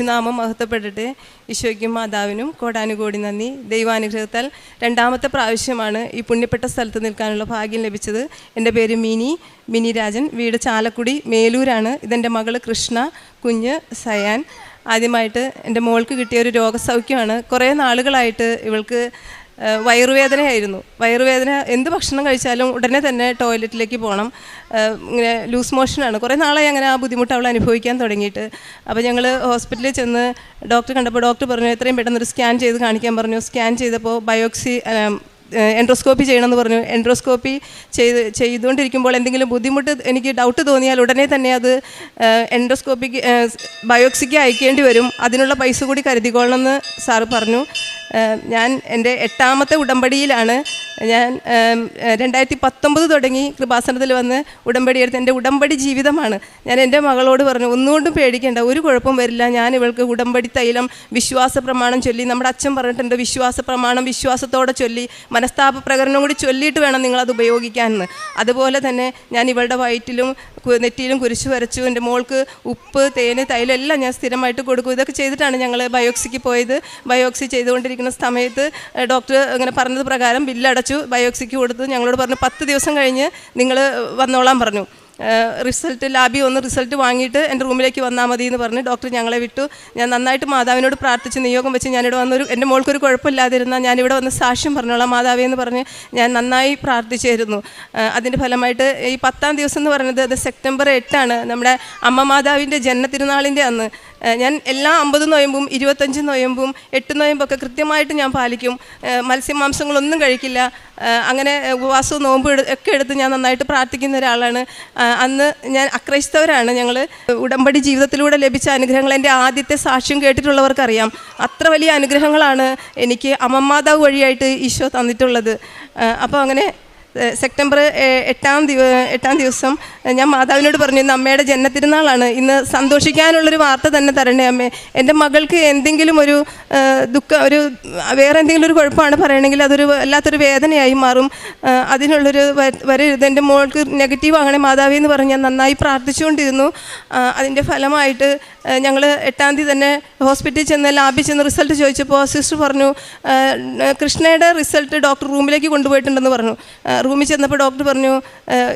യേശുനാമം മഹത്വപ്പെടട്ടെ. ഈശോയ്ക്കും മാതാവിനും കോടാനുകോടി നന്ദി. ദൈവാനുഗ്രഹത്താൽ രണ്ടാമത്തെ പ്രാവശ്യമാണ് ഈ പുണ്യപ്പെട്ട സ്ഥലത്ത് നിൽക്കാനുള്ള ഭാഗ്യം ലഭിച്ചത്. എൻ്റെ പേര് മിനി രാജൻ, വീട് ചാലക്കുടി മേലൂരാണ്. ഇതെൻ്റെ മകൾ കൃഷ്ണ, കുഞ്ഞ് സയാൻ. ആദ്യമായിട്ട് എൻ്റെ മോൾക്ക് കിട്ടിയ ഒരു രോഗസൗഖ്യമാണ്. കുറേ നാളുകളായിട്ട് ഇവൾക്ക് വയറുവേദനയായിരുന്നു. വയറുവേദന, എന്ത് ഭക്ഷണം കഴിച്ചാലും ഉടനെ തന്നെ ടോയ്ലറ്റിലേക്ക് പോകണം. ഇങ്ങനെ ലൂസ് മോഷനാണ്. കുറേ നാളായി അങ്ങനെ ആ ബുദ്ധിമുട്ട് അവൾ അനുഭവിക്കാൻ തുടങ്ങിയിട്ട്. അപ്പോൾ ഞങ്ങൾ ഹോസ്പിറ്റലിൽ ചെന്ന് ഡോക്ടറെ കണ്ടപ്പോൾ ഡോക്ടർ പറഞ്ഞു എത്രയും പെട്ടെന്നൊരു സ്കാൻ ചെയ്ത് കാണിക്കാൻ പറഞ്ഞു. സ്കാൻ ചെയ്തപ്പോൾ എൻഡോസ്കോപ്പി ചെയ്യണമെന്ന് പറഞ്ഞു. എൻഡോസ്കോപ്പി ചെയ്തുകൊണ്ടിരിക്കുമ്പോൾ എന്തെങ്കിലും ബുദ്ധിമുട്ട് എനിക്ക് ഡൗട്ട് തോന്നിയാൽ ഉടനെ തന്നെ അത് ബയോപ്സിക്ക് അയക്കേണ്ടി വരും. അതിനുള്ള പൈസ കൂടി കരുതിക്കൊള്ളണമെന്ന് സാറ് പറഞ്ഞു. ഞാൻ എൻ്റെ 8ാമത്തെ ഉടമ്പടിയിലാണ്. ഞാൻ 2019 തുടങ്ങി കൃപാസനത്തിൽ വന്ന് ഉടമ്പടി എടുത്ത് എൻ്റെ ഉടമ്പടി ജീവിതമാണ്. ഞാൻ എൻ്റെ മകളോട് പറഞ്ഞു ഒന്നുകൊണ്ടും പേടിക്കേണ്ട, ഒരു കുഴപ്പം വരില്ല. ഞാൻ ഇവൾക്ക് ഉടമ്പടി തൈലം വിശ്വാസ പ്രമാണം ചൊല്ലി, നമ്മുടെ അച്ഛൻ പറഞ്ഞിട്ടുണ്ട് വിശ്വാസ പ്രമാണം വിശ്വാസത്തോടെ ചൊല്ലി മനസ്താപ പ്രകരണം കൂടി ചൊല്ലിയിട്ട് വേണം നിങ്ങളത് ഉപയോഗിക്കാമെന്ന്. അതുപോലെ തന്നെ ഞാൻ ഇവളുടെ വയറ്റിലും നെറ്റിയിലും കുരിശ് വരച്ചു. എൻ്റെ മോൾക്ക് ഉപ്പ്, തേന്, തൈലം എല്ലാം ഞാൻ സ്ഥിരമായിട്ട് കൊടുക്കും. ഇതൊക്കെ ചെയ്തിട്ടാണ് ഞങ്ങൾ ബയോപ്സിക്ക് പോയത്. ബയോപ്സി ചെയ്തുകൊണ്ടിരിക്കുന്ന സമയത്ത് ഡോക്ടർ അങ്ങനെ പറഞ്ഞത് പ്രകാരം ബില്ലടച്ചു. ബയോപ്സിക്ക് കൊടുത്തു. ഞങ്ങളോട് പറഞ്ഞു 10 ദിവസം കഴിഞ്ഞ് നിങ്ങൾ വന്നോളാൻ പറഞ്ഞു. ലാബിൽ വന്ന് റിസൾട്ട് വാങ്ങിയിട്ട് എൻ്റെ റൂമിലേക്ക് വന്നാൽ മതി എന്ന് പറഞ്ഞ് ഡോക്ടർ ഞങ്ങളെ വിട്ടു. ഞാൻ നന്നായിട്ട് മാതാവിനോട് പ്രാർത്ഥിച്ച് നിയോഗം വെച്ച് ഞാനിവിടെ വന്നൊരു എൻ്റെ മോൾക്കൊരു കുഴപ്പമില്ലാതിരുന്നാൽ ഞാനിവിടെ വന്ന് സാക്ഷ്യം പറഞ്ഞോളാം മാതാവേ എന്ന് പറഞ്ഞ് ഞാൻ നന്നായി പ്രാർത്ഥിച്ചായിരുന്നു. അതിൻ്റെ ഫലമായിട്ട് ഈ 10ാം ദിവസം എന്ന് പറയുന്നത് അത് സെപ്റ്റംബർ 8 നമ്മുടെ അമ്മ മാതാവിൻ്റെ ജന്മതിരുനാളിൻ്റെ അന്ന്. ഞാൻ എല്ലാ 50 നോയമ്പും 25 നോയമ്പും 8 നോയമ്പൊക്കെ കൃത്യമായിട്ട് ഞാൻ പാലിക്കും. മത്സ്യമാംസങ്ങളൊന്നും കഴിക്കില്ല. അങ്ങനെ ഉപവാസവും നോമ്പ് ഒക്കെ എടുത്ത് ഞാൻ നന്നായിട്ട് പ്രാർത്ഥിക്കുന്ന ഒരാളാണ്. അന്ന് ഞാൻ അക്രൈസ്തവരാണ്. ഞങ്ങൾ ഉടമ്പടി ജീവിതത്തിലൂടെ ലഭിച്ച അനുഗ്രഹങ്ങൾ എൻ്റെ ആദ്യത്തെ സാക്ഷ്യം കേട്ടിട്ടുള്ളവർക്കറിയാം. അത്ര വലിയ അനുഗ്രഹങ്ങളാണ് എനിക്ക് അമ്മമാതാവ് വഴിയായിട്ട് ഈശോ തന്നിട്ടുള്ളത്. അപ്പോൾ അങ്ങനെ സെപ്റ്റംബർ 8 ദിവസം ഞാൻ മാതാവിനോട് പറഞ്ഞു ഇന്ന് അമ്മയുടെ ജന്മതിരുനാളാണ്, ഇന്ന് സന്തോഷിക്കാനുള്ളൊരു വാർത്ത തന്നെ തരണേ അമ്മേ. എൻ്റെ മകൾക്ക് എന്തെങ്കിലും ഒരു വേറെ എന്തെങ്കിലും ഒരു കുഴപ്പമാണ് പറയണമെങ്കിൽ അതൊരു വല്ലാത്തൊരു വേദനയായി മാറും. അതിനുള്ളൊരു വരരുത്, എൻ്റെ മോൾക്ക് നെഗറ്റീവ് ആകണേ മാതാവി എന്ന് പറഞ്ഞ് ഞാൻ നന്നായി പ്രാർത്ഥിച്ചുകൊണ്ടിരുന്നു. അതിൻ്റെ ഫലമായിട്ട് ഞങ്ങൾ 8ാം തീയതി തന്നെ ഹോസ്പിറ്റലിൽ ചെന്ന് ലാബിൽ ചെന്ന് റിസൾട്ട് ചോദിച്ചപ്പോൾ സിസ്റ്റർ പറഞ്ഞു കൃഷ്ണയുടെ റിസൾട്ട് ഡോക്ടർ റൂമിലേക്ക് കൊണ്ടുപോയിട്ടുണ്ടെന്ന് പറഞ്ഞു. റൂമിൽ ചെന്നപ്പോൾ ഡോക്ടർ പറഞ്ഞു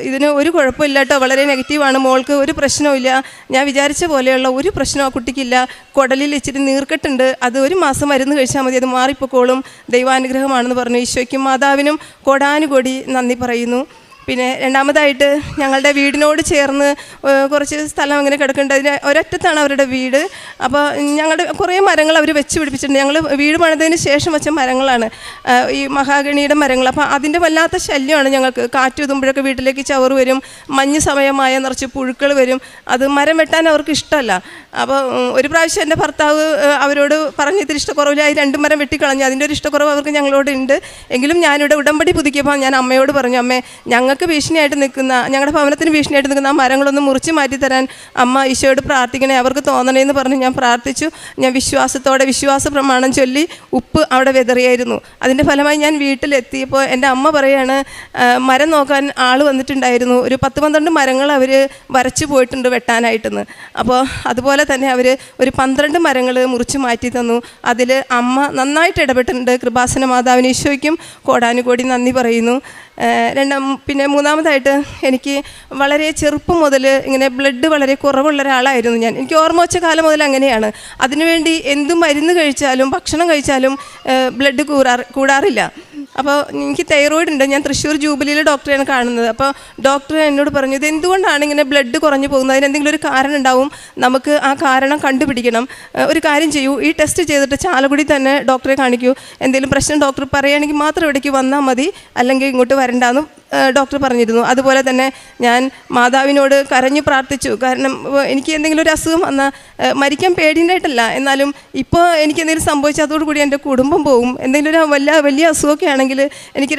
ഇതിന് ഒരു കുഴപ്പമില്ല കേട്ടോ, വളരെ നെഗറ്റീവാണ്, മോൾക്ക് ഒരു പ്രശ്നവുമില്ല, ഞാൻ വിചാരിച്ച പോലെയുള്ള ഒരു പ്രശ്നവും ആ കുട്ടിക്കില്ല, കുടലിൽ ഇച്ചിരി നീർക്കെട്ടുണ്ട്, അത് 1 മാസം മരുന്ന് കഴിച്ചാൽ മതി, അത് മാറിപ്പോക്കോളും, ദൈവാനുഗ്രഹമാണെന്ന് പറഞ്ഞു. ഈശോയ്ക്കും മാതാവിനും കോടാനുകോടി നന്ദി പറയുന്നു. പിന്നെ രണ്ടാമതായിട്ട് ഞങ്ങളുടെ വീടിനോട് ചേർന്ന് കുറച്ച് സ്ഥലം അങ്ങനെ കിടക്കുന്നുണ്ട്. അതിന് ഒരറ്റത്താണ് അവരുടെ വീട്. അപ്പോൾ ഞങ്ങളുടെ കുറേ മരങ്ങൾ അവർ വെച്ച് പിടിപ്പിച്ചിട്ടുണ്ട്. ഞങ്ങൾ വീട് പണിതതിന് ശേഷം വെച്ച മരങ്ങളാണ് ഈ മഹാഗണിയുടെ മരങ്ങൾ. അപ്പോൾ അതിൻ്റെ വല്ലാത്ത ശല്യമാണ് ഞങ്ങൾക്ക്. കാറ്റ് ഉതുമ്പോഴൊക്കെ വീട്ടിലേക്ക് ചവറ് വരും, മഞ്ഞ് സമയമായ നിറച്ച് പുഴുക്കൾ വരും. അത് മരം വെട്ടാൻ അവർക്ക് ഇഷ്ടമല്ല. അപ്പോൾ ഒരു പ്രാവശ്യം എൻ്റെ ഭർത്താവ് അവരോട് പറഞ്ഞ് ഇത്തിരി ഇഷ്ടക്കുറവില്ലായി 2 മരം വെട്ടിക്കളഞ്ഞു. അതിൻ്റെ ഒരു ഇഷ്ടക്കുറവ് അവർക്ക് ഞങ്ങളോട് ഉണ്ട്. എങ്കിലും ഞാനിവിടെ ഉടമ്പടി പുതുക്കിയപ്പോൾ ഞാൻ അമ്മയോട് പറഞ്ഞു അമ്മേ ഞങ്ങൾക്ക് ഭീഷണിയായിട്ട് നിൽക്കുന്ന, ഞങ്ങളുടെ ഭവനത്തിന് ഭീഷണിയായിട്ട് നിൽക്കുന്ന ആ മരങ്ങളൊന്ന് മുറിച്ച് മാറ്റി തരാൻ അമ്മ ഈശോയോട് പ്രാർത്ഥിക്കണേ, അവർക്ക് തോന്നണേന്ന് പറഞ്ഞ് ഞാൻ പ്രാർത്ഥിച്ചു. ഞാൻ വിശ്വാസത്തോടെ വിശ്വാസ പ്രമാണം ചൊല്ലി ഉപ്പ് അവിടെ വെതറിയായിരുന്നു. അതിൻ്റെ ഫലമായി ഞാൻ വീട്ടിലെത്തിയപ്പോൾ എൻ്റെ അമ്മ പറയാണ് മരം നോക്കാൻ ആൾ വന്നിട്ടുണ്ടായിരുന്നു, ഒരു 10-12 മരങ്ങൾ അവർ വരച്ചു പോയിട്ടുണ്ട് വെട്ടാനായിട്ടെന്ന്. അപ്പോൾ അതുപോലെ തന്നെ അവർ ഒരു 12 മരങ്ങൾ മുറിച്ച് മാറ്റി തന്നു. അതിൽ അമ്മ നന്നായിട്ട് ഇടപെട്ടിട്ടുണ്ട്. കൃപാസന മാതാവിന് ഈശോയ്ക്കും കോടാനുകോടി നന്ദി പറയുന്നു. പിന്നെ മൂന്നാമതായിട്ട് എനിക്ക് വളരെ ചെറുപ്പം മുതൽ ഇങ്ങനെ ബ്ലഡ് വളരെ കുറവുള്ള ഒരാളായിരുന്നു ഞാൻ. എനിക്ക് ഓർമ്മ വെച്ച കാലം മുതൽ അങ്ങനെയാണ്. അതിനുവേണ്ടി എന്ത് മരുന്ന് കഴിച്ചാലും ഭക്ഷണം കഴിച്ചാലും ബ്ലഡ് കൂടാറില്ല. അപ്പോൾ എനിക്ക് തൈറോയിഡ് ഉണ്ട്. ഞാൻ തൃശ്ശൂർ ജൂബിലിയിൽ ഡോക്ടറെയാണ് കാണുന്നത്. അപ്പോൾ ഡോക്ടർ എന്നോട് പറഞ്ഞു ഇത് എന്തുകൊണ്ടാണ് ഇങ്ങനെ ബ്ലഡ് കുറഞ്ഞു പോകുന്നത്, അതിനെന്തെങ്കിലും ഒരു കാരണം ഉണ്ടാവും, നമുക്ക് ആ കാരണം കണ്ടുപിടിക്കണം. ഒരു കാര്യം ചെയ്യൂ, ഈ ടെസ്റ്റ് ചെയ്തിട്ട് ചാലക്കുടി തന്നെ ഡോക്ടറെ കാണിക്കൂ, എന്തെങ്കിലും പ്രശ്നം ഡോക്ടർ പറയുകയാണെങ്കിൽ മാത്രം ഇവിടേക്ക് വന്നാൽ മതി, അല്ലെങ്കിൽ ഇങ്ങോട്ട് വരണ്ടാന്ന് ഡോക്ടർ പറഞ്ഞിരുന്നു. അതുപോലെ തന്നെ ഞാൻ മാതാവിനോട് കരഞ്ഞു പ്രാർത്ഥിച്ചു. കാരണം എനിക്ക് എന്തെങ്കിലും ഒരു അസുഖം വന്നാൽ മരിക്കാൻ പേടിയുണ്ടായിട്ടല്ല, എന്നാലും ഇപ്പോൾ എനിക്ക് എന്തെങ്കിലും സംഭവിച്ചാൽ അതോടുകൂടി എൻ്റെ കുടുംബം പോകും. എന്തെങ്കിലും ഒരു വലിയ അസുഖമൊക്കെ ആണെങ്കിൽ എനിക്ക്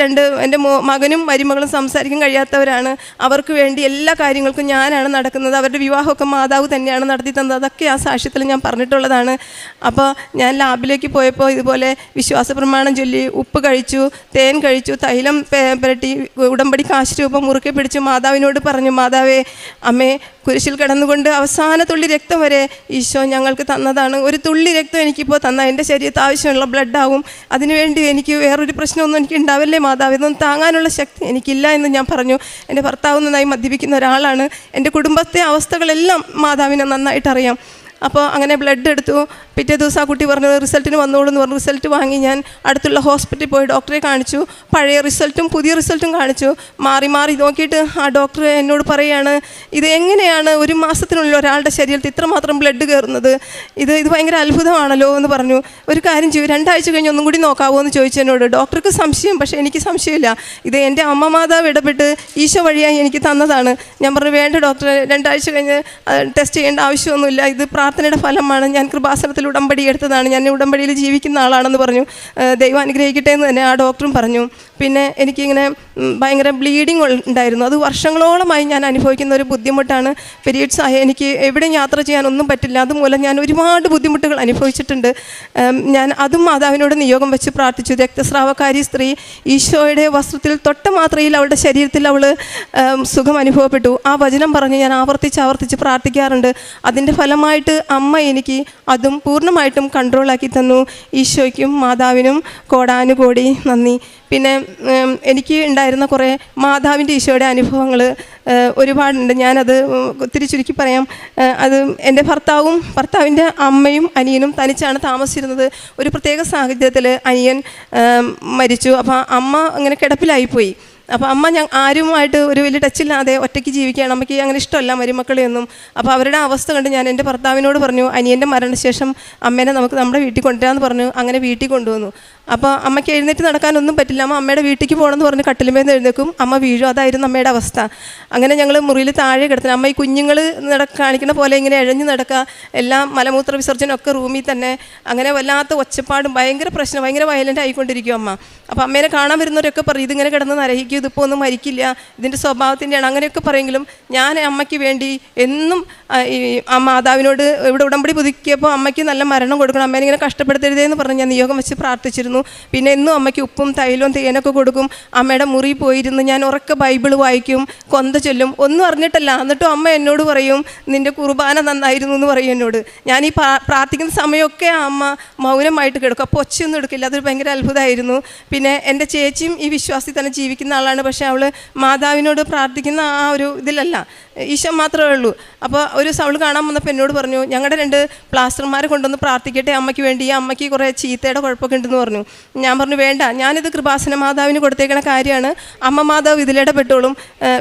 എൻ്റെ മകനും മരുമകളും സംസാരിക്കാൻ കഴിയാത്തവരാണ്. അവർക്ക് വേണ്ടി എല്ലാ കാര്യങ്ങൾക്കും ഞാനാണ് നടക്കുന്നത്. അവരുടെ വിവാഹമൊക്കെ മാതാവ് തന്നെയാണ് നടത്തി തന്നത്. അതൊക്കെ ആ സാക്ഷ്യത്തിൽ ഞാൻ പറഞ്ഞിട്ടുള്ളതാണ്. അപ്പോൾ ഞാൻ ലാബിലേക്ക് പോയപ്പോൾ ഇതുപോലെ വിശ്വാസ പ്രമാണം ചൊല്ലി ഉപ്പ് കഴിച്ചു, തേൻ കഴിച്ചു, തൈലം പുരട്ടി ഉടമ്പടി കാശ് രൂപം മുറുക്കെ പിടിച്ച് മാതാവിനോട് പറഞ്ഞു, മാതാവേ, അമ്മേ, കുരിശിൽ കിടന്നുകൊണ്ട് അവസാന തുള്ളി രക്തം വരെ ഈശോ ഞങ്ങൾക്ക് തന്നതാണ്. ഒരു തുള്ളി രക്തം എനിക്കിപ്പോൾ തന്നാൽ എൻ്റെ ശരീരത്തിൽ ആവശ്യമുള്ള ബ്ലഡാവും. അതിനുവേണ്ടി എനിക്ക് വേറൊരു പ്രശ്നമൊന്നും എനിക്ക് ഉണ്ടാവില്ലേ മാതാവ്, ഇതൊന്നും താങ്ങാനുള്ള ശക്തി എനിക്കില്ല എന്ന് ഞാൻ പറഞ്ഞു. എൻ്റെ ഭർത്താവ് നന്നായി മദ്യപിക്കുന്ന ഒരാളാണ്. എൻ്റെ കുടുംബത്തെ അവസ്ഥകളെല്ലാം മാതാവിനെ നന്നായിട്ട് അറിയാം. അപ്പോൾ അങ്ങനെ ബ്ലഡ് എടുത്തു. പിറ്റേ ദിവസം ആ കുട്ടി പറഞ്ഞു റിസൾട്ടിന് വന്നോളൂ എന്ന് പറഞ്ഞു. റിസൾട്ട് വാങ്ങി ഞാൻ അടുത്തുള്ള ഹോസ്പിറ്റലിൽ പോയി ഡോക്ടറെ കാണിച്ചു. പഴയ റിസൾട്ടും പുതിയ റിസൾട്ടും കാണിച്ചു. മാറി മാറി നോക്കിയിട്ട് ആ ഡോക്ടർ എന്നോട് പറയുകയാണ്, ഇത് എങ്ങനെയാണ് ഒരു മാസത്തിനുള്ളിൽ ഒരാളുടെ ശരീരത്തിൽ ഇത്രമാത്രം ബ്ലഡ് കയറുന്നത്, ഇത് ഭയങ്കര അത്ഭുതമാണല്ലോ എന്ന് പറഞ്ഞു. ഒരു കാര്യം ചെയ്യും, 2 ആഴ്ച കഴിഞ്ഞ് ഒന്നും കൂടി നോക്കാവോ എന്ന് ചോദിച്ചു എന്നോട്. ഡോക്ടർക്ക് സംശയം, പക്ഷേ എനിക്ക് സംശയമില്ല. ഇത് എൻ്റെ അമ്മ മാതാവ് ഇടപെട്ട് ഈശോ വഴിയായി എനിക്ക് തന്നതാണ്. ഞാൻ പറഞ്ഞു, വേണ്ട ഡോക്ടർ, 2 ആഴ്ച കഴിഞ്ഞ് ടെസ്റ്റ് ചെയ്യേണ്ട ആവശ്യമൊന്നുമില്ല, ഇത് പ്രാർത്ഥനയുടെ ഫലമാണ്, ഞാൻ കൃപാസനത്തിൽ ഉടമ്പടി എടുത്തതാണ്, ഞാൻ ഉടമ്പടിയിൽ ജീവിക്കുന്ന ആളാണെന്ന് പറഞ്ഞു. ദൈവം അനുഗ്രഹിക്കട്ടെ എന്ന് തന്നെ ആ ഡോക്ടറും പറഞ്ഞു. പിന്നെ എനിക്കിങ്ങനെ ഭയങ്കര ബ്ലീഡിങ് ഉണ്ടായിരുന്നു. അത് വർഷങ്ങളോളമായി ഞാൻ അനുഭവിക്കുന്ന ഒരു ബുദ്ധിമുട്ടാണ്. പീരീഡ്സ് ആയ എനിക്ക് എവിടെയും യാത്ര ചെയ്യാനൊന്നും പറ്റില്ല. അതുമൂലം ഞാൻ ഒരുപാട് ബുദ്ധിമുട്ടുകൾ അനുഭവിച്ചിട്ടുണ്ട്. ഞാൻ അതും മാതാവിനോട് നിയോഗം വെച്ച് പ്രാർത്ഥിച്ചു. രക്തസ്രാവക്കാരി സ്ത്രീ ഈശോയുടെ വസ്ത്രത്തിൽ തൊട്ട മാത്രയിൽ അവളുടെ ശരീരത്തിൽ അവൾ സുഖം അനുഭവപ്പെട്ടു. ആ വചനം പറഞ്ഞ് ഞാൻ ആവർത്തിച്ച് പ്രാർത്ഥിക്കാറുണ്ട്. അതിൻ്റെ ഫലമായിട്ട് അമ്മ എനിക്ക് അതും പൂർണ്ണമായിട്ടും കൺട്രോളാക്കി തന്നു. ഈശോയ്ക്കും മാതാവിനും കോടാനുകോടി നന്ദി. പിന്നെ എനിക്ക് ഉണ്ടായിരുന്ന കുറേ മാതാവിൻ്റെ ഈശോയുടെ അനുഭവങ്ങൾ ഒരുപാടുണ്ട്. ഞാനത് ഒത്തിരി ചുരുക്കി പറയാം. അത് എൻ്റെ ഭർത്താവിൻ്റെ അമ്മയും അനിയനും തനിച്ചാണ് താമസിച്ചിരുന്നത്. ഒരു പ്രത്യേക സാഹചര്യത്തിൽ അനിയൻ മരിച്ചു. അപ്പോൾ അമ്മ അങ്ങനെ കിടപ്പിലായിപ്പോയി. അപ്പോൾ അമ്മ ആരുമായിട്ട് ഒരു വലിയ ടച്ചില്ലാതെ ഒറ്റയ്ക്ക് ജീവിക്കുകയാണ്. അമ്മയ്ക്ക് അങ്ങനെ ഇഷ്ടമല്ല മരുമക്കളെയൊന്നും. അപ്പോൾ അവരുടെ അവസ്ഥ കണ്ട് ഞാൻ എൻ്റെ ഭർത്താവിനോട് പറഞ്ഞു, അനിയൻ്റെ മരണശേഷം അമ്മേനെ നമുക്ക് നമ്മുടെ വീട്ടിൽ കൊണ്ടുവരാമെന്ന് പറഞ്ഞു. അങ്ങനെ വീട്ടിൽ കൊണ്ടുവന്നു. അപ്പോൾ അമ്മയ്ക്ക് എഴുന്നേറ്റ് നടക്കാനൊന്നും പറ്റില്ല. അമ്മയുടെ വീട്ടിലേക്ക് പോകണമെന്ന് പറഞ്ഞ് കട്ടിലുമേന്ന് എഴുന്നേക്കും, അമ്മ വീഴും. അതായിരുന്നു അമ്മയുടെ അവസ്ഥ. അങ്ങനെ ഞങ്ങൾ മുറിയിൽ താഴെ കിടത്തുന്നു. അമ്മ ഈ കുഞ്ഞുങ്ങൾ കാണിക്കുന്ന പോലെ ഇങ്ങനെ ഇഴഞ്ഞു നടക്കുക, എല്ലാം മലമൂത്ര വിസർജനമൊക്കെ റൂമിൽ തന്നെ. അങ്ങനെ വല്ലാത്ത ഒച്ചപ്പാടും ഭയങ്കര പ്രശ്നം, ഭയങ്കര വയലൻ്റ് ആയിക്കൊണ്ടിരിക്കും അമ്മ. അപ്പോൾ അമ്മേനെ കാണാൻ വരുന്നവരൊക്കെ പറയും, ഇതിങ്ങനെ കിടന്ന് നരഹിക്കും, ഇതിപ്പോൾ ഒന്നും മരിക്കില്ല, ഇതിൻ്റെ സ്വഭാവത്തിൻ്റെയാണ്, അങ്ങനെയൊക്കെ പറയെങ്കിലും ഞാൻ അമ്മയ്ക്ക് വേണ്ടി എന്നും ആ മാതാവിനോട് ഇവിടെ ഉടമ്പടി പുതുക്കിയപ്പോൾ അമ്മയ്ക്ക് നല്ല മരണം കൊടുക്കണം, അമ്മേനെ ഇങ്ങനെ കഷ്ടപ്പെടുത്തരുതേന്ന് പറഞ്ഞ് ഞാൻ നിയോഗം വെച്ച് പ്രാർത്ഥിച്ചിരുന്നു. പിന്നെ എന്നും അമ്മയ്ക്ക് ഉപ്പും തൈലവും തേനൊക്കെ കൊടുക്കും. അമ്മയുടെ മുറി പോയിരുന്ന് ഞാൻ ഉറക്കെ ബൈബിൾ വായിക്കും, കൊന്ത ചൊല്ലും. ഒന്നും അറിഞ്ഞിട്ടല്ല. എന്നിട്ടും അമ്മ എന്നോട് പറയും, നിൻ്റെ കുർബാന നന്നായിരുന്നു എന്ന് പറയും എന്നോട്. ഞാൻ ഈ പ്രാർത്ഥിക്കുന്ന സമയമൊക്കെ അമ്മ മൗനമായിട്ട് കിടക്കും. അപ്പോൾ ഒച്ചയൊന്നും എടുക്കില്ല. അതൊരു ഭയങ്കര അത്ഭുതമായിരുന്നു. പിന്നെ എൻ്റെ ചേച്ചിയും ഈ വിശ്വാസത്തിൽ തന്നെ ജീവിക്കുന്ന ആളാണ്. പക്ഷേ അവൾ മാതാവിനോട് പ്രാർത്ഥിക്കുന്ന ആ ഒരു ഇതിലല്ല, ഈശോ മാത്രമേ ഉള്ളൂ. അപ്പോൾ ഒരു അവൾ കാണാൻ വന്നപ്പോൾ എന്നോട് പറഞ്ഞു, ഞങ്ങളുടെ 2 പ്ലാസ്റ്റർമാരെ കൊണ്ടുവന്ന് പ്രാർത്ഥിക്കട്ടെ അമ്മയ്ക്ക് വേണ്ടി, ഈ അമ്മയ്ക്ക് കുറേ ചീത്തയുടെ കുഴപ്പമൊക്കെ ഉണ്ടെന്ന് പറഞ്ഞു. ഞാൻ പറഞ്ഞു, വേണ്ട, ഞാനിത് കൃപാസന മാതാവിന് കൊടുത്തേക്കണ കാര്യമാണ്, അമ്മ മാതാവ് ഇതിലിടപെട്ടോളും,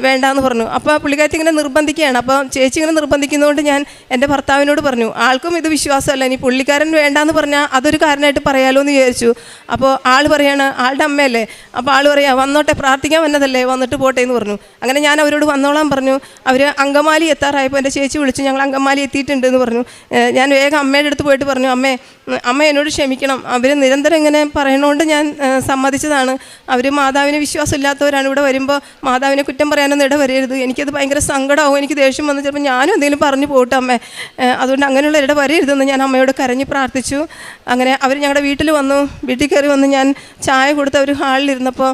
വേണ്ടാന്ന് പറഞ്ഞു. അപ്പോൾ പുള്ളിക്കാരത്തി ഇങ്ങനെ നിർബന്ധിക്കുകയാണ്. അപ്പോൾ ചേച്ചി ഇങ്ങനെ നിർബന്ധിക്കുന്നതുകൊണ്ട് ഞാൻ എൻ്റെ ഭർത്താവിനോട് പറഞ്ഞു, ആൾക്കും ഇത് വിശ്വാസമല്ല, ഇനി പുള്ളിക്കാരൻ വേണ്ടാന്ന് പറഞ്ഞാൽ അതൊരു കാരണമായിട്ട് പറയാലോ എന്ന് വിചാരിച്ചു. അപ്പോൾ ആൾ പറയാണ്, ആളുടെ അമ്മയല്ലേ, അപ്പോൾ ആൾ പറയാ, വന്നോട്ടെ, പ്രാർത്ഥിക്കാൻ വന്നതല്ലേ, വന്നിട്ട് പോട്ടെ എന്ന് പറഞ്ഞു. അങ്ങനെ ഞാൻ അവരോട് വന്നോളാൻ പറഞ്ഞു. അവർ അങ്കമാലി എത്താറായപ്പോൾ എൻ്റെ ചേച്ചി വിളിച്ചു, ഞങ്ങൾ അങ്കമാലി എത്തിയിട്ടുണ്ട് എന്ന് പറഞ്ഞു. ഞാൻ വേഗം അമ്മയുടെ അടുത്ത് പോയിട്ട് പറഞ്ഞു, അമ്മ എന്നോട് ക്ഷമിക്കണം, അവർ നിരന്തരം ഇങ്ങനെ പറയണോണ്ട് ഞാൻ സമ്മതിച്ചതാണ്. അവർ മാതാവിനെ വിശ്വാസമില്ലാത്തവരാണ്. ഇവിടെ വരുമ്പോൾ മാതാവിനെ കുറ്റം പറയാനൊന്നും ഇടവരരുത്, എനിക്കത് ഭയങ്കര സങ്കടമാവും, എനിക്ക് ദേഷ്യം വന്ന് ചിലപ്പോൾ ഞാനും എന്തെങ്കിലും പറഞ്ഞു പോട്ടെ അമ്മേ, അതുകൊണ്ട് അങ്ങനെയുള്ള ഇടവരരുതെന്ന് ഞാൻ അമ്മയോട് കരഞ്ഞ് പ്രാർത്ഥിച്ചു. അങ്ങനെ അവർ ഞങ്ങളുടെ വീട്ടിൽ വന്നു. വീട്ടിൽ കയറി വന്ന് ഞാൻ ചായ കൊടുത്ത് അവർ ഹാളിലിരുന്നപ്പോൾ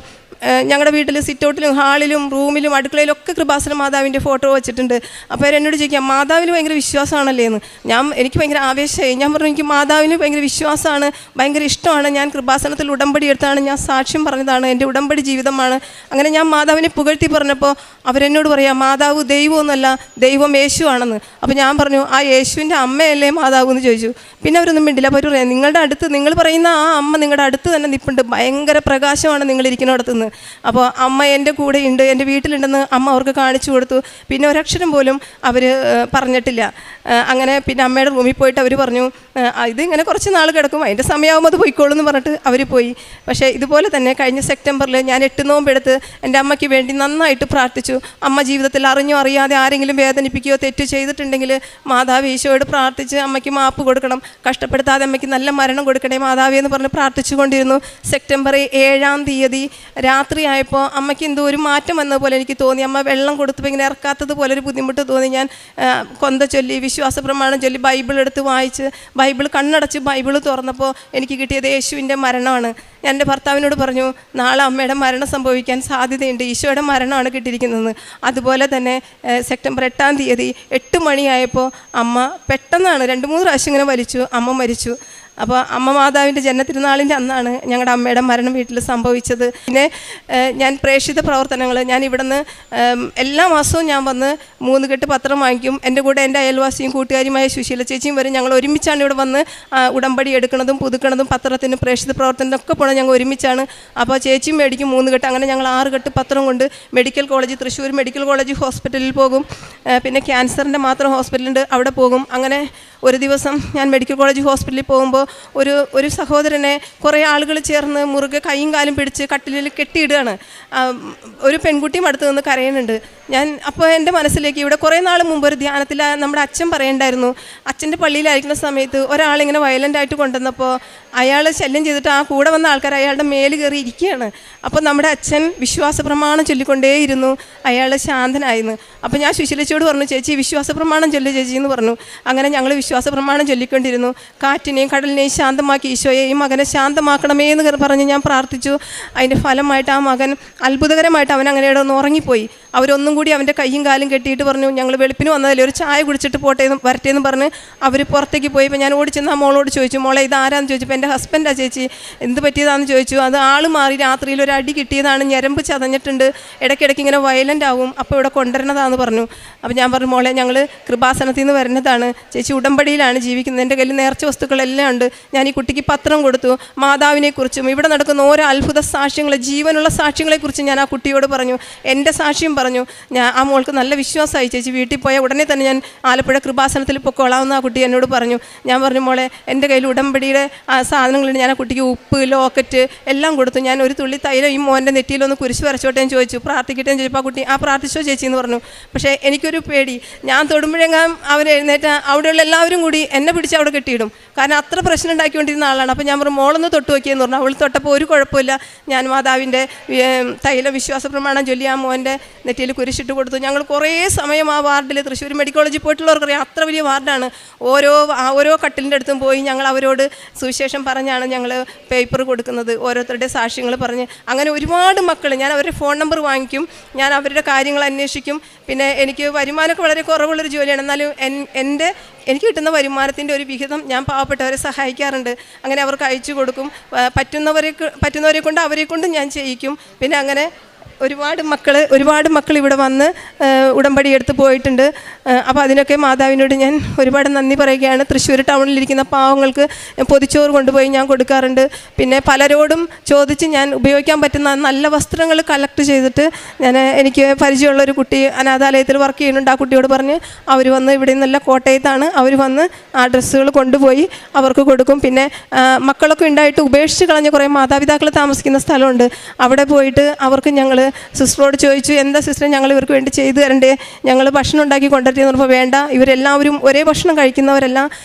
ഞങ്ങളുടെ വീട്ടിൽ സിറ്റൗട്ടിലും ഹാളിലും റൂമിലും അടുക്കളയിലും ഒക്കെ കൃപാസന മാതാവിൻ്റെ ഫോട്ടോ വെച്ചിട്ടുണ്ട്. അപ്പോൾ അവരെന്നോട് ചോദിക്കാം, മാതാവിന് ഭയങ്കര വിശ്വാസമാണല്ലേ എന്ന്. എനിക്ക് ഭയങ്കര ആവേശമായി. ഞാൻ പറഞ്ഞു, എനിക്ക് മാതാവിന് ഭയങ്കര വിശ്വാസമാണ്, ഭയങ്കര ഇഷ്ടമാണ്, ഞാൻ കൃപാസനത്തിൽ ഉടമ്പടി എടുത്താണ്, ഞാൻ സാക്ഷ്യം പറഞ്ഞതാണ്, എൻ്റെ ഉടമ്പടി ജീവിതമാണ്. അങ്ങനെ ഞാൻ മാതാവിനെ പുകഴ്ത്തി പറഞ്ഞപ്പോൾ അവരെന്നോട് പറയാം, മാതാവ് ദൈവമൊന്നുമല്ല, ദൈവം യേശു ആണെന്ന്. അപ്പോൾ ഞാൻ പറഞ്ഞു, ആ യേശുവിൻ്റെ അമ്മയല്ലേ മാതാവ് എന്ന് ചോദിച്ചു. പിന്നെ അവരൊന്നും മിണ്ടില്ല. അപ്പോൾ അവർ പറയാം, നിങ്ങളുടെ അടുത്ത്, നിങ്ങൾ പറയുന്ന ആ അമ്മ നിങ്ങളുടെ അടുത്ത് തന്നെ നിൽപ്പുണ്ട്, ഭയങ്കര പ്രകാശമാണ് നിങ്ങളിരിക്കുന്നിടത്തുനിന്ന്. അപ്പോൾ അമ്മ എൻ്റെ കൂടെ ഉണ്ട്, എൻ്റെ വീട്ടിലുണ്ടെന്ന് അമ്മ അവർക്ക് കാണിച്ചു കൊടുത്തു. പിന്നെ ഒരക്ഷരം പോലും അവർ പറഞ്ഞിട്ടില്ല. അങ്ങനെ പിന്നെ അമ്മയുടെ റൂമിൽ പോയിട്ട് അവർ പറഞ്ഞു, ഇതിങ്ങനെ കുറച്ച് നാൾ കിടക്കും, അതിൻ്റെ സമയമാകുമ്പോൾ അത് പോയിക്കോളൂ എന്ന് പറഞ്ഞിട്ട് അവർ പോയി. പക്ഷേ ഇതുപോലെ തന്നെ കഴിഞ്ഞ സെപ്റ്റംബറിൽ ഞാൻ 8 നോമ്പെടുത്ത് എൻ്റെ അമ്മയ്ക്ക് വേണ്ടി നന്നായിട്ട് പ്രാർത്ഥിച്ചു. അമ്മ ജീവിതത്തിൽ അറിഞ്ഞോ അറിയാതെ ആരെങ്കിലും വേദനിപ്പിക്കുകയോ തെറ്റ് ചെയ്തിട്ടുണ്ടെങ്കിൽ മാതാവ് ഈശോയോട് പ്രാർത്ഥിച്ച് അമ്മയ്ക്ക് മാപ്പ് കൊടുക്കണം, കഷ്ടപ്പെടുത്താതെ അമ്മയ്ക്ക് നല്ല മരണം കൊടുക്കണേ മാതാവേ എന്ന് പറഞ്ഞ് പ്രാർത്ഥിച്ചു കൊണ്ടിരുന്നു. സെപ്റ്റംബർ 7-ാം തീയതി രാത്രിയായപ്പോൾ അമ്മയ്ക്ക് എന്തോ ഒരു മാറ്റം വന്നതുപോലെ എനിക്ക് തോന്നി. അമ്മ വെള്ളം കൊടുത്തപ്പോൾ ഇങ്ങനെ ഇറക്കാത്തതുപോലെ ഒരു ബുദ്ധിമുട്ട് തോന്നി. ഞാൻ കൊന്ത ചൊല്ലി വിശ്വാസ പ്രമാണം ചൊല്ലി ബൈബിൾ എടുത്ത് വായിച്ച് ബൈബിൾ കണ്ണടച്ച് ബൈബിൾ തുറന്നപ്പോൾ എനിക്ക് കിട്ടിയത് യേശുവിൻ്റെ മരണമാണ്. ഞാൻ എൻ്റെ ഭർത്താവിനോട് പറഞ്ഞു, നാളെ അമ്മയുടെ മരണം സംഭവിക്കാൻ സാധ്യതയുണ്ട്, ഈശോയുടെ മരണമാണ് കിട്ടിയിരിക്കുന്നത്. അതുപോലെ തന്നെ സെപ്റ്റംബർ 8-ാം തീയതി 8 മണിയായപ്പോൾ അമ്മ പെട്ടെന്നാണ് 2-3 പ്രാവശ്യം ഇങ്ങനെ വലിച്ചു, അമ്മ മരിച്ചു. അപ്പോൾ അമ്മ മാതാവിൻ്റെ ജന്മതിരുനാളിൻ്റെ അന്നാണ് ഞങ്ങളുടെ അമ്മയുടെ മരണം വീട്ടിൽ സംഭവിച്ചത്. പിന്നെ ഞാൻ പ്രേക്ഷിത പ്രവർത്തനങ്ങൾ, ഞാൻ ഇവിടുന്ന് എല്ലാ മാസവും ഞാൻ വന്ന് 3 കെട്ട് പത്രം വാങ്ങിക്കും. എൻ്റെ കൂടെ എൻ്റെ അയൽവാസിയും കൂട്ടുകാരിയുമായ സുശീല ചേച്ചിയും വരും. ഞങ്ങൾ ഒരുമിച്ചാണ് ഇവിടെ വന്ന് ഉടമ്പടി എടുക്കുന്നതും പുതുക്കുന്നതും പത്രത്തിനും പ്രേക്ഷിത പ്രവർത്തനത്തിനൊക്കെ പോകണം ഞങ്ങൾ ഒരുമിച്ചാണ്. അപ്പോൾ ചേച്ചിയും മേടിക്കും 3 കെട്ട്. അങ്ങനെ ഞങ്ങൾ 6 കെട്ട് പത്രം കൊണ്ട് medical college, Thrissur medical college ഹോസ്പിറ്റലിൽ പോകും. പിന്നെ ക്യാൻസറിൻ്റെ മാത്രം ഹോസ്പിറ്റലുണ്ട്, അവിടെ പോകും. അങ്ങനെ ഒരു ദിവസം ഞാൻ മെഡിക്കൽ കോളേജ് ഹോസ്പിറ്റലിൽ പോകുമ്പോൾ ഒരു സഹോദരനെ കുറേ ആളുകൾ ചേർന്ന് മുറുകെ കൈയും കാലും പിടിച്ച് കട്ടിലിൽ കെട്ടിയിടുകയാണ്. ഒരു പെൺകുട്ടിയും അടുത്ത് നിന്ന് കരയുന്നുണ്ട്. അപ്പോൾ എൻ്റെ മനസ്സിലേക്ക് ഇവിടെ കുറേ നാൾ മുമ്പ് ഒരു ധ്യാനത്തിൽ നമ്മുടെ അച്ഛൻ പറയണ്ടായിരുന്നു, അച്ഛൻ്റെ പള്ളിയിലായിരിക്കുന്ന സമയത്ത് ഒരാളിങ്ങനെ വയലൻ്റായിട്ട് കൊണ്ടുവന്നപ്പോൾ അയാൾ ശല്യം ചെയ്തിട്ട് ആ കൂടെ വന്ന ആൾക്കാർ അയാളുടെ മേല് കയറി ഇരിക്കുകയാണ്. അപ്പോൾ നമ്മുടെ അച്ഛൻ വിശ്വാസ പ്രമാണം ചൊല്ലിക്കൊണ്ടേയിരുന്നു, അയാൾ ശാന്തനായിരുന്നു. അപ്പോൾ ഞാൻ സുശീലച്ചയോട് പറഞ്ഞു, ചേച്ചി വിശ്വാസ പ്രമാണം ചൊല്ലി ചേച്ചി എന്ന് പറഞ്ഞു. അങ്ങനെ ഞങ്ങൾ വിശ്വാസ പ്രമാണം ചൊല്ലിക്കൊണ്ടിരുന്നു. കാറ്റിനെയും കടലിനെയും ശാന്തമാക്കി ഈശോയെ ഈ മകനെ ശാന്തമാക്കണമേ എന്ന് പറഞ്ഞ് ഞാൻ പ്രാർത്ഥിച്ചു. അതിൻ്റെ ഫലമായിട്ട് ആ മകൻ അത്ഭുതകരമായിട്ട് അവൻ അങ്ങനെ ഒന്ന് ഉറങ്ങിപ്പോയി. അവരൊന്നും കൂടി അവൻ്റെ കയ്യും കാലും കെട്ടിയിട്ട് പറഞ്ഞു, ഞങ്ങൾ വെളുപ്പിന് വന്നതല്ലേ, ഒരു ചായ കുടിച്ചിട്ട് വരട്ടേന്ന് പറഞ്ഞ് അവർ പുറത്തേക്ക് പോയി. ഇപ്പോൾ ഞാൻ ഓടിച്ചെന്ന് ആ മോളോട് ചോദിച്ചു, മോളെ ഇതാരാന്ന് ചോദിച്ചപ്പോൾ എൻ്റെ ഹസ്ബൻഡാ ചേച്ചി, എന്ത് പറ്റിയതാണെന്ന് ചോദിച്ചു. അത് ആൾ മാറി രാത്രിയിൽ ഒരു അടി കിട്ടിയതാണ്, ഞരമ്പ് ചതഞ്ഞിട്ടുണ്ട്, ഇടയ്ക്കിടയ്ക്ക് ഇങ്ങനെ വയലൻ്റ് ആവും, അപ്പോൾ ഇവിടെ കൊണ്ടുവരണതാന്ന് പറഞ്ഞു. അപ്പോൾ ഞാൻ പറഞ്ഞു, മോളെ ഞങ്ങൾ കൃപാസനത്തിൽ നിന്ന് വരുന്നതാണ്, ചേച്ചി ഉടമ്പടിയിലാണ് ജീവിക്കുന്നത്, എൻ്റെ കയ്യിൽ നേർച്ച വസ്തുക്കളെല്ലാം ഉണ്ട്. ഞാൻ ഈ കുട്ടിക്ക് പത്രം കൊടുത്തു, മാതാവിനെക്കുറിച്ചും ഇവിടെ നടക്കുന്ന ഓരോ അത്ഭുത സാക്ഷ്യങ്ങൾ, ജീവനുള്ള സാക്ഷ്യങ്ങളെക്കുറിച്ച് ഞാൻ ആ കുട്ടിയോട് പറഞ്ഞു, എൻ്റെ സാക്ഷ്യം പറഞ്ഞു. ആ മോൾക്ക് നല്ല വിശ്വാസമായി, ചേച്ചി വീട്ടിൽ പോയ ഉടനെ തന്നെ ഞാൻ ആലപ്പുഴ കൃപാസനത്തിൽ പൊക്കോളാമെന്ന് ആ കുട്ടി എന്നോട് പറഞ്ഞു. ഞാൻ പറഞ്ഞു, മോളെ എൻ്റെ കയ്യിൽ ഉടമ്പടിയുടെ സാധനങ്ങളുണ്ട്. ഞാൻ ആ കുട്ടിക്ക് ഉപ്പ്, ലോക്കറ്റ് എല്ലാം കൊടുത്തു. ഞാൻ ഒരു തുള്ളി തൈലം ഈ മോൻ്റെ നെറ്റിയിലൊന്ന് കുരിശ് വരച്ചോട്ടെ എന്ന് ചോദിച്ചു, പ്രാർത്ഥിക്കട്ടെ എന്ന് ചോദിച്ചപ്പോൾ ആ കുട്ടി ആ പ്രാർത്ഥിച്ചോ ചേച്ചി എന്ന് പറഞ്ഞു. പക്ഷേ എനിക്കൊരു പേടി, ഞാൻ തൊടുമ്പോഴെങ്ങാൻ അവരെഴുന്നേറ്റ അവിടെയുള്ള എല്ലാവരും കൂടി എന്നെ പിടിച്ച് അവിടെ കെട്ടിയിടും. കാരണം അത്ര പ്രശ്നം ഉണ്ടാക്കിക്കൊണ്ടിരുന്ന ആളാണ്. അപ്പോൾ ഞാൻ പറഞ്ഞു, മോളൊന്ന് തൊട്ട് നോക്കിയെന്ന് പറഞ്ഞു. അവൾ തൊട്ടപ്പോൾ ഒരു കുഴപ്പമില്ല. ഞാൻ മാതാവിൻ്റെ തൈല വിശ്വാസ പ്രമാണം ചൊല്ലി ആ മോൻ്റെ നെറ്റിയിൽ കുരിശിട്ട് കൊടുത്തു. ഞങ്ങൾ കുറേ സമയം ആ വാർഡിൽ, തൃശ്ശൂർ മെഡിക്കൽ കോളേജിൽ പോയിട്ടുള്ളവർക്കറിയാം, അത്ര വലിയ വാർഡാണ്. ഓരോ കട്ടിലിൻ്റെ അടുത്തും പോയി ഞങ്ങൾ അവരോട് സുവിശേഷം പറഞ്ഞാണ് ഞങ്ങൾ പേപ്പർ കൊടുക്കുന്നത്, ഓരോരുത്തരുടെ സാക്ഷ്യങ്ങൾ പറഞ്ഞ്. അങ്ങനെ ഒരുപാട് മക്കൾ, ഞാൻ അവരുടെ ഫോൺ നമ്പർ വാങ്ങിക്കും, ഞാൻ അവരുടെ കാര്യങ്ങൾ അന്വേഷിക്കും. പിന്നെ എനിക്ക് വരുമാനമൊക്കെ വളരെ കുറവുള്ളൊരു ജോലിയാണ്, എന്നാലും എനിക്ക് കിട്ടുന്ന വരുമാനത്തിൻ്റെ ഒരു വിഹിതം ഞാൻ പാവപ്പെട്ടവരെ സഹായിക്കാറുണ്ട്. അങ്ങനെ അവർക്ക് അയച്ചു കൊടുക്കും. പറ്റുന്നവരെ കൊണ്ട് അവരെ കൊണ്ട് ഞാൻ ചെയ്യിക്കും. പിന്നെ അങ്ങനെ ഒരുപാട് മക്കൾ ഇവിടെ വന്ന് ഉടമ്പടി എടുത്ത് പോയിട്ടുണ്ട്. അപ്പോൾ അതിനൊക്കെ മാതാവിനോട് ഞാൻ ഒരുപാട് നന്ദി പറയുകയാണ്. തൃശ്ശൂർ ടൗണിലിരിക്കുന്ന പാവങ്ങൾക്ക് പൊതിച്ചോറ് കൊണ്ടുപോയി ഞാൻ കൊടുക്കാറുണ്ട്. പിന്നെ പലരോടും ചോദിച്ച് ഞാൻ ഉപയോഗിക്കാൻ പറ്റുന്ന നല്ല വസ്ത്രങ്ങൾ കളക്ട് ചെയ്തിട്ട് എനിക്ക് പരിചയമുള്ളൊരു കുട്ടി അനാഥാലയത്തിൽ വർക്ക് ചെയ്യുന്നുണ്ട്. ആ കുട്ടിയോട് പറഞ്ഞ് അവർ വന്ന് ഇവിടെ നിന്നല്ല, കോട്ടയത്താണ്, അവർ വന്ന് ആ ഡ്രസ്സുകൾ കൊണ്ടുപോയി അവർക്ക് കൊടുക്കും. പിന്നെ മക്കളൊക്കെ ഉണ്ടായിട്ട് ഉപേക്ഷിച്ച് കളഞ്ഞ കുറേ മാതാപിതാക്കൾ താമസിക്കുന്ന സ്ഥലമുണ്ട്. അവിടെ പോയിട്ട് അവർക്ക് ഞങ്ങൾ സിസ്റ്ററോട് ചോദിച്ചു, എന്താ സിസ്റ്റർ ഞങ്ങൾ ഇവർക്ക് വേണ്ടി ചെയ്തു തരണ്ടേ, ഞങ്ങൾ ഭക്ഷണം ഉണ്ടാക്കി കൊണ്ടുവരട്ടെ എന്ന് പറഞ്ഞപ്പോൾ വേണ്ട, ഇവരെല്ലാവരും ഒരേ ഭക്ഷണം കഴിക്കുന്നവരല്ല,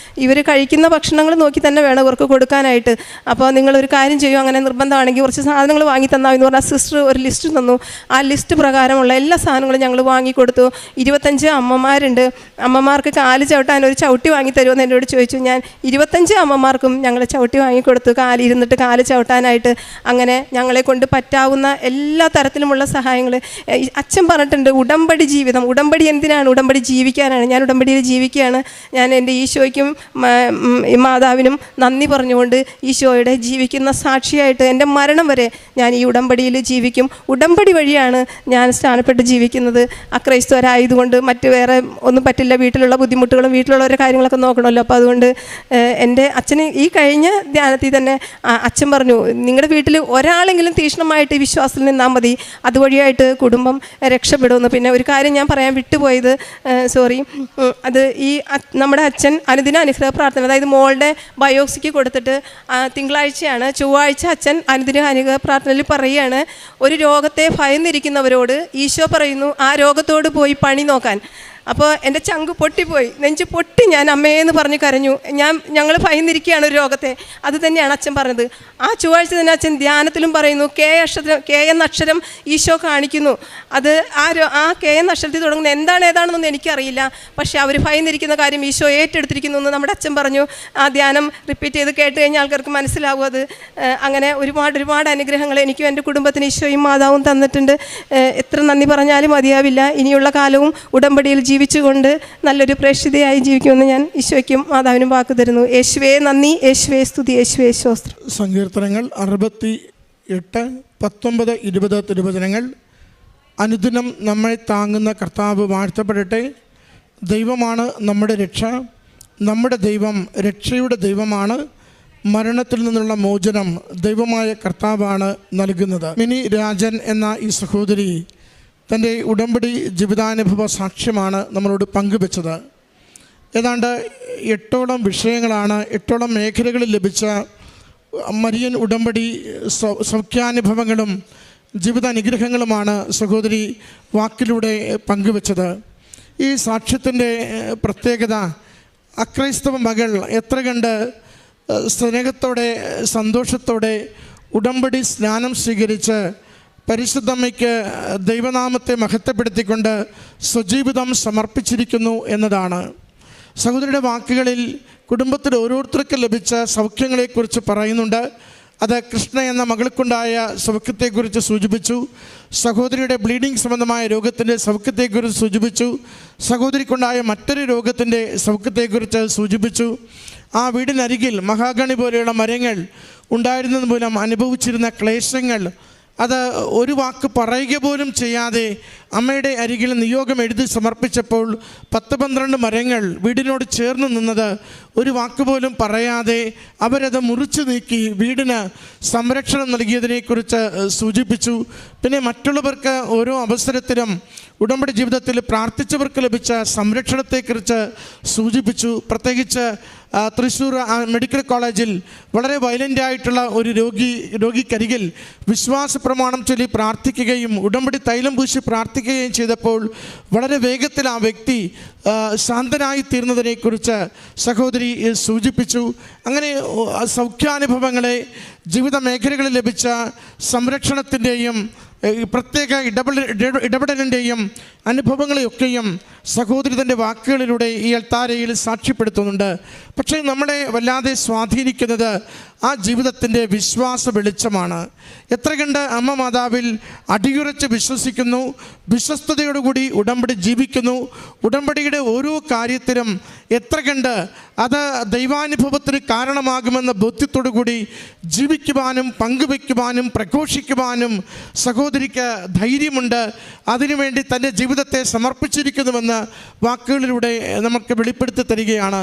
ഇവർ കഴിക്കുന്ന ഭക്ഷണങ്ങൾ നോക്കി തന്നെ വേണം ഇവർക്ക് കൊടുക്കാനായിട്ട്. അപ്പോൾ നിങ്ങളൊരു കാര്യം ചെയ്യും, അങ്ങനെ നിർബന്ധമാണെങ്കിൽ കുറച്ച് സാധനങ്ങൾ വാങ്ങി തന്നാൽ എന്ന് പറഞ്ഞാൽ സിസ്റ്റർ ഒരു ലിസ്റ്റ് തന്നു. ആ ലിസ്റ്റ് പ്രകാരമുള്ള എല്ലാ സാധനങ്ങളും ഞങ്ങൾ വാങ്ങിക്കൊടുത്തു. 25 അമ്മമാരുണ്ട്. അമ്മമാർക്ക് കാല് ചവിട്ടാൻ ഒരു ചവിട്ടി വാങ്ങി തരുമെന്ന് എന്നോട് ചോദിച്ചു. ഞാൻ 25 അമ്മമാർക്കും ഞങ്ങൾ ചവിട്ടി വാങ്ങിക്കൊടുത്തു, ഇരുന്നിട്ട് കാല് ചവിട്ടാനായിട്ട്. അങ്ങനെ ഞങ്ങളെ കൊണ്ട് പറ്റാവുന്ന എല്ലാ തരത്തിലുമുള്ള സഹായങ്ങൾ. അച്ഛൻ പറഞ്ഞിട്ടുണ്ട്, ഉടമ്പടി ജീവിതം. ഉടമ്പടി എന്തിനാണ്? ഉടമ്പടി ജീവിക്കാനാണ്. ഞാൻ ഉടമ്പടിയിൽ ജീവിക്കുകയാണ്. ഞാൻ എൻ്റെ ഈശോയ്ക്കും മാതാവിനും നന്ദി പറഞ്ഞുകൊണ്ട് ഈശോയുടെ ജീവിക്കുന്ന സാക്ഷിയായിട്ട് എൻ്റെ മരണം വരെ ഞാൻ ഈ ഉടമ്പടിയിൽ ജീവിക്കും. ഉടമ്പടി വഴിയാണ് ഞാൻ സ്ഥാനപ്പെട്ട് ജീവിക്കുന്നത്. അക്രൈസ്തവരായതുകൊണ്ട് മറ്റ് വേറെ ഒന്നും പറ്റില്ല. വീട്ടിലുള്ള ബുദ്ധിമുട്ടുകളും വീട്ടിലുള്ളവരുടെ കാര്യങ്ങളൊക്കെ നോക്കണമല്ലോ. അപ്പോൾ അതുകൊണ്ട് എൻ്റെ അച്ഛന് ഈ കഴിഞ്ഞ ധ്യാനത്തിൽ തന്നെ അച്ഛൻ പറഞ്ഞു, നിങ്ങളുടെ വീട്ടിൽ ഒരാളെങ്കിലും തീക്ഷ്ണമായിട്ട് ഈ വിശ്വാസത്തിൽ നിന്നാൽ മതി, അതുവഴിയായിട്ട് കുടുംബം രക്ഷപ്പെടുമെന്ന്. പിന്നെ ഒരു കാര്യം ഞാൻ പറയാൻ വിട്ടുപോയത്, അത് ഈ നമ്മുടെ അച്ഛൻ അനുദിന അനുഗ്രഹ പ്രാർത്ഥന, അതായത് മോളുടെ ബയോപ്സിക്ക് കൊടുത്തിട്ട് തിങ്കളാഴ്ചയാണ്, ചൊവ്വാഴ്ച അച്ഛൻ അനുദിന അനുഗ്രഹ പ്രാർത്ഥനയിൽ പറയുകയാണ്, ഒരു രോഗത്തെ ഭയന്നിരിക്കുന്നവരോട് ഈശോ പറയുന്നു ആ രോഗത്തോട് പോയി പണി നോക്കാൻ. അപ്പോൾ എൻ്റെ ചങ്ക് പൊട്ടിപ്പോയി, നെഞ്ച് പൊട്ടി. ഞാൻ അമ്മയെന്ന് പറഞ്ഞ് കരഞ്ഞു. ഞങ്ങൾ ഭയന്നിരിക്കുകയാണ് ഒരു രോഗത്തെ. അത് തന്നെയാണ് അച്ഛൻ പറഞ്ഞത്. ആ ചൊവ്വാഴ്ച തന്നെ അച്ഛൻ ധ്യാനത്തിലും പറയുന്നു, കെ എന്ന അക്ഷരം ഈശോ കാണിക്കുന്നു. അത് ആ കെ എന്ന അക്ഷരത്തിൽ തുടങ്ങുന്ന ഏതാണെന്നൊന്നും എനിക്കറിയില്ല, പക്ഷേ അവർ ഭയന്നിരിക്കുന്ന കാര്യം ഈശോ ഏറ്റെടുത്തിരിക്കുന്നു എന്ന് നമ്മുടെ അച്ഛൻ പറഞ്ഞു. ആ ധ്യാനം റിപ്പീറ്റ് ചെയ്ത് കേട്ട് കഴിഞ്ഞാൽ ആൾക്കാർക്ക് മനസ്സിലാവും അത്. അങ്ങനെ ഒരുപാട് അനുഗ്രഹങ്ങൾ എനിക്കും എൻ്റെ കുടുംബത്തിന് ഈശോയും മാതാവും തന്നിട്ടുണ്ട്. എത്ര നന്ദി പറഞ്ഞാലും മതിയാവില്ല. ഇനിയുള്ള കാലവും ഉടമ്പടിയിൽ ജീവിച്ചുകൊണ്ട് നല്ലൊരു പ്രേക്ഷിതയായി ജീവിക്കുമെന്ന് ഞാൻ ഈശോയ്ക്കും മാതാവിനും വാക്ക് തരുന്നു. യേശുവേ നന്ദി, യേശുവേ സ്തുതി, യേശുവേ സ്തോത്രം. സങ്കീർത്തനങ്ങൾ 68, 19, 20 തിരുവചനങ്ങൾ. അനുദിനം നമ്മെ താങ്ങുന്ന കർത്താവ് വാഴ്ത്തപ്പെടട്ടെ. ദൈവമാണ് നമ്മുടെ രക്ഷ. നമ്മുടെ ദൈവം രക്ഷയുടെ ദൈവമാണ്. മരണത്തിൽ നിന്നുള്ള മോചനം ദൈവമായ കർത്താവാണ് നൽകുന്നത്. മിനി രാജൻ എന്ന ഈ സഹോദരി തൻ്റെ ഉടമ്പടി ജീവിതാനുഭവ സാക്ഷ്യമാണ് നമ്മളോട് പങ്കുവെച്ചത്. ഏതാണ്ട് 8ഓളം വിഷയങ്ങളാണ്, 8ഓളം മേഖലകളിൽ ലഭിച്ച മരിയൻ ഉടമ്പടി സൗഖ്യാനുഭവങ്ങളും ജീവിതാനുഗ്രഹങ്ങളുമാണ് സഹോദരി വാക്കിലൂടെ പങ്കുവെച്ചത്. ഈ സാക്ഷ്യത്തിൻ്റെ പ്രത്യേകത, അക്രൈസ്തവ മകൾ എത്ര കണ്ട് സ്നേഹത്തോടെ സന്തോഷത്തോടെ ഉടമ്പടി സ്നാനം സ്വീകരിച്ച് പരിശുദ്ധമ്മയ്ക്ക് ദൈവനാമത്തെ മഹത്വപ്പെടുത്തിക്കൊണ്ട് സ്വജീവിതം സമർപ്പിച്ചിരിക്കുന്നു എന്നതാണ്. സഹോദരിയുടെ വാക്കുകളിൽ കുടുംബത്തിൽ ഓരോരുത്തർക്കും ലഭിച്ച സൗഖ്യങ്ങളെക്കുറിച്ച് പറയുന്നുണ്ട്. അത് കൃഷ്ണ എന്ന മകൾക്കുണ്ടായ സൗഖ്യത്തെക്കുറിച്ച് സൂചിപ്പിച്ചു. സഹോദരിയുടെ ബ്ലീഡിംഗ് സംബന്ധമായ രോഗത്തിൻ്റെ സൗഖ്യത്തെക്കുറിച്ച് സൂചിപ്പിച്ചു. സഹോദരിക്കുണ്ടായ മറ്റൊരു രോഗത്തിൻ്റെ സൗഖ്യത്തെക്കുറിച്ച് സൂചിപ്പിച്ചു. ആ വീടിനരികിൽ മഹാഗണി പോലെയുള്ള മരങ്ങൾ ഉണ്ടായിരുന്നത് മൂലം അനുഭവിച്ചിരുന്ന ക്ലേശങ്ങൾ, അത് ഒരു വാക്ക് പറയുക പോലും ചെയ്യാതെ അമ്മയുടെ അരികിൽ നിയോഗം എഴുതി സമർപ്പിച്ചപ്പോൾ 10-12 മരങ്ങൾ വീടിനോട് ചേർന്ന് നിന്നത് ഒരു വാക്ക് പോലും പറയാതെ അവരത് മുറിച്ചു നീക്കി വീടിന് സംരക്ഷണം നൽകിയതിനെക്കുറിച്ച് സൂചിപ്പിച്ചു. പിന്നെ മറ്റുള്ളവർക്ക് ഓരോ അവസരത്തിലും ഉടമ്പടി ജീവിതത്തിൽ പ്രാർത്ഥിച്ചവർക്ക് ലഭിച്ച സംരക്ഷണത്തെക്കുറിച്ച് സൂചിപ്പിച്ചു. പ്രത്യേകിച്ച് തൃശ്ശൂർ മെഡിക്കൽ കോളേജിൽ വളരെ വയലൻ്റായിട്ടുള്ള ഒരു രോഗിക്കരികിൽ വിശ്വാസ പ്രമാണം ചൊല്ലി പ്രാർത്ഥിക്കുകയും ഉടമ്പടി തൈലം പൂശി പ്രാർത്ഥിക്കുകയും ചെയ്തപ്പോൾ വളരെ വേഗത്തിൽ ആ വ്യക്തി ശാന്തനായി തീർന്നതിനെക്കുറിച്ച് സഹോദരി സൂചിപ്പിച്ചു. അങ്ങനെ സൗഖ്യാനുഭവങ്ങളെ, ജീവിത മേഖലകളിൽ ലഭിച്ച സംരക്ഷണത്തിൻ്റെയും പ്രത്യേക ഇടപെടലിൻ്റെയും അനുഭവങ്ങളെയൊക്കെയും സഹോദരി തൻ്റെ വാക്കുകളിലൂടെ ഈ അൾത്താരയിൽ സാക്ഷ്യപ്പെടുത്തുന്നുണ്ട്. പക്ഷേ നമ്മളെ വല്ലാതെ സ്വാധീനിക്കുന്നത് ആ ജീവിതത്തിൻ്റെ വിശ്വാസ വെളിച്ചമാണ്. എത്ര കണ്ട് അമ്മ മാതാവിൽ അടിയുറച്ച് വിശ്വസിക്കുന്നു, വിശ്വസ്തയോടുകൂടി ഉടമ്പടി ജീവിക്കുന്നു, ഉടമ്പടിയുടെ ഓരോ കാര്യത്തിലും എത്ര കണ്ട് അത് ദൈവാനുഭവത്തിന് കാരണമാകുമെന്ന ബോധ്യത്തോടു കൂടി ജീവിക്കുവാനും പങ്കുവയ്ക്കുവാനും പ്രഘോഷിക്കുവാനും സഹോദരിക്ക് ധൈര്യമുണ്ട്. അതിനുവേണ്ടി തൻ്റെ ജീവിതത്തെ സമർപ്പിച്ചിരിക്കുന്നുവെന്ന് വാക്കുകളിലൂടെ നമുക്ക് വെളിപ്പെടുത്തി തരികയാണ്.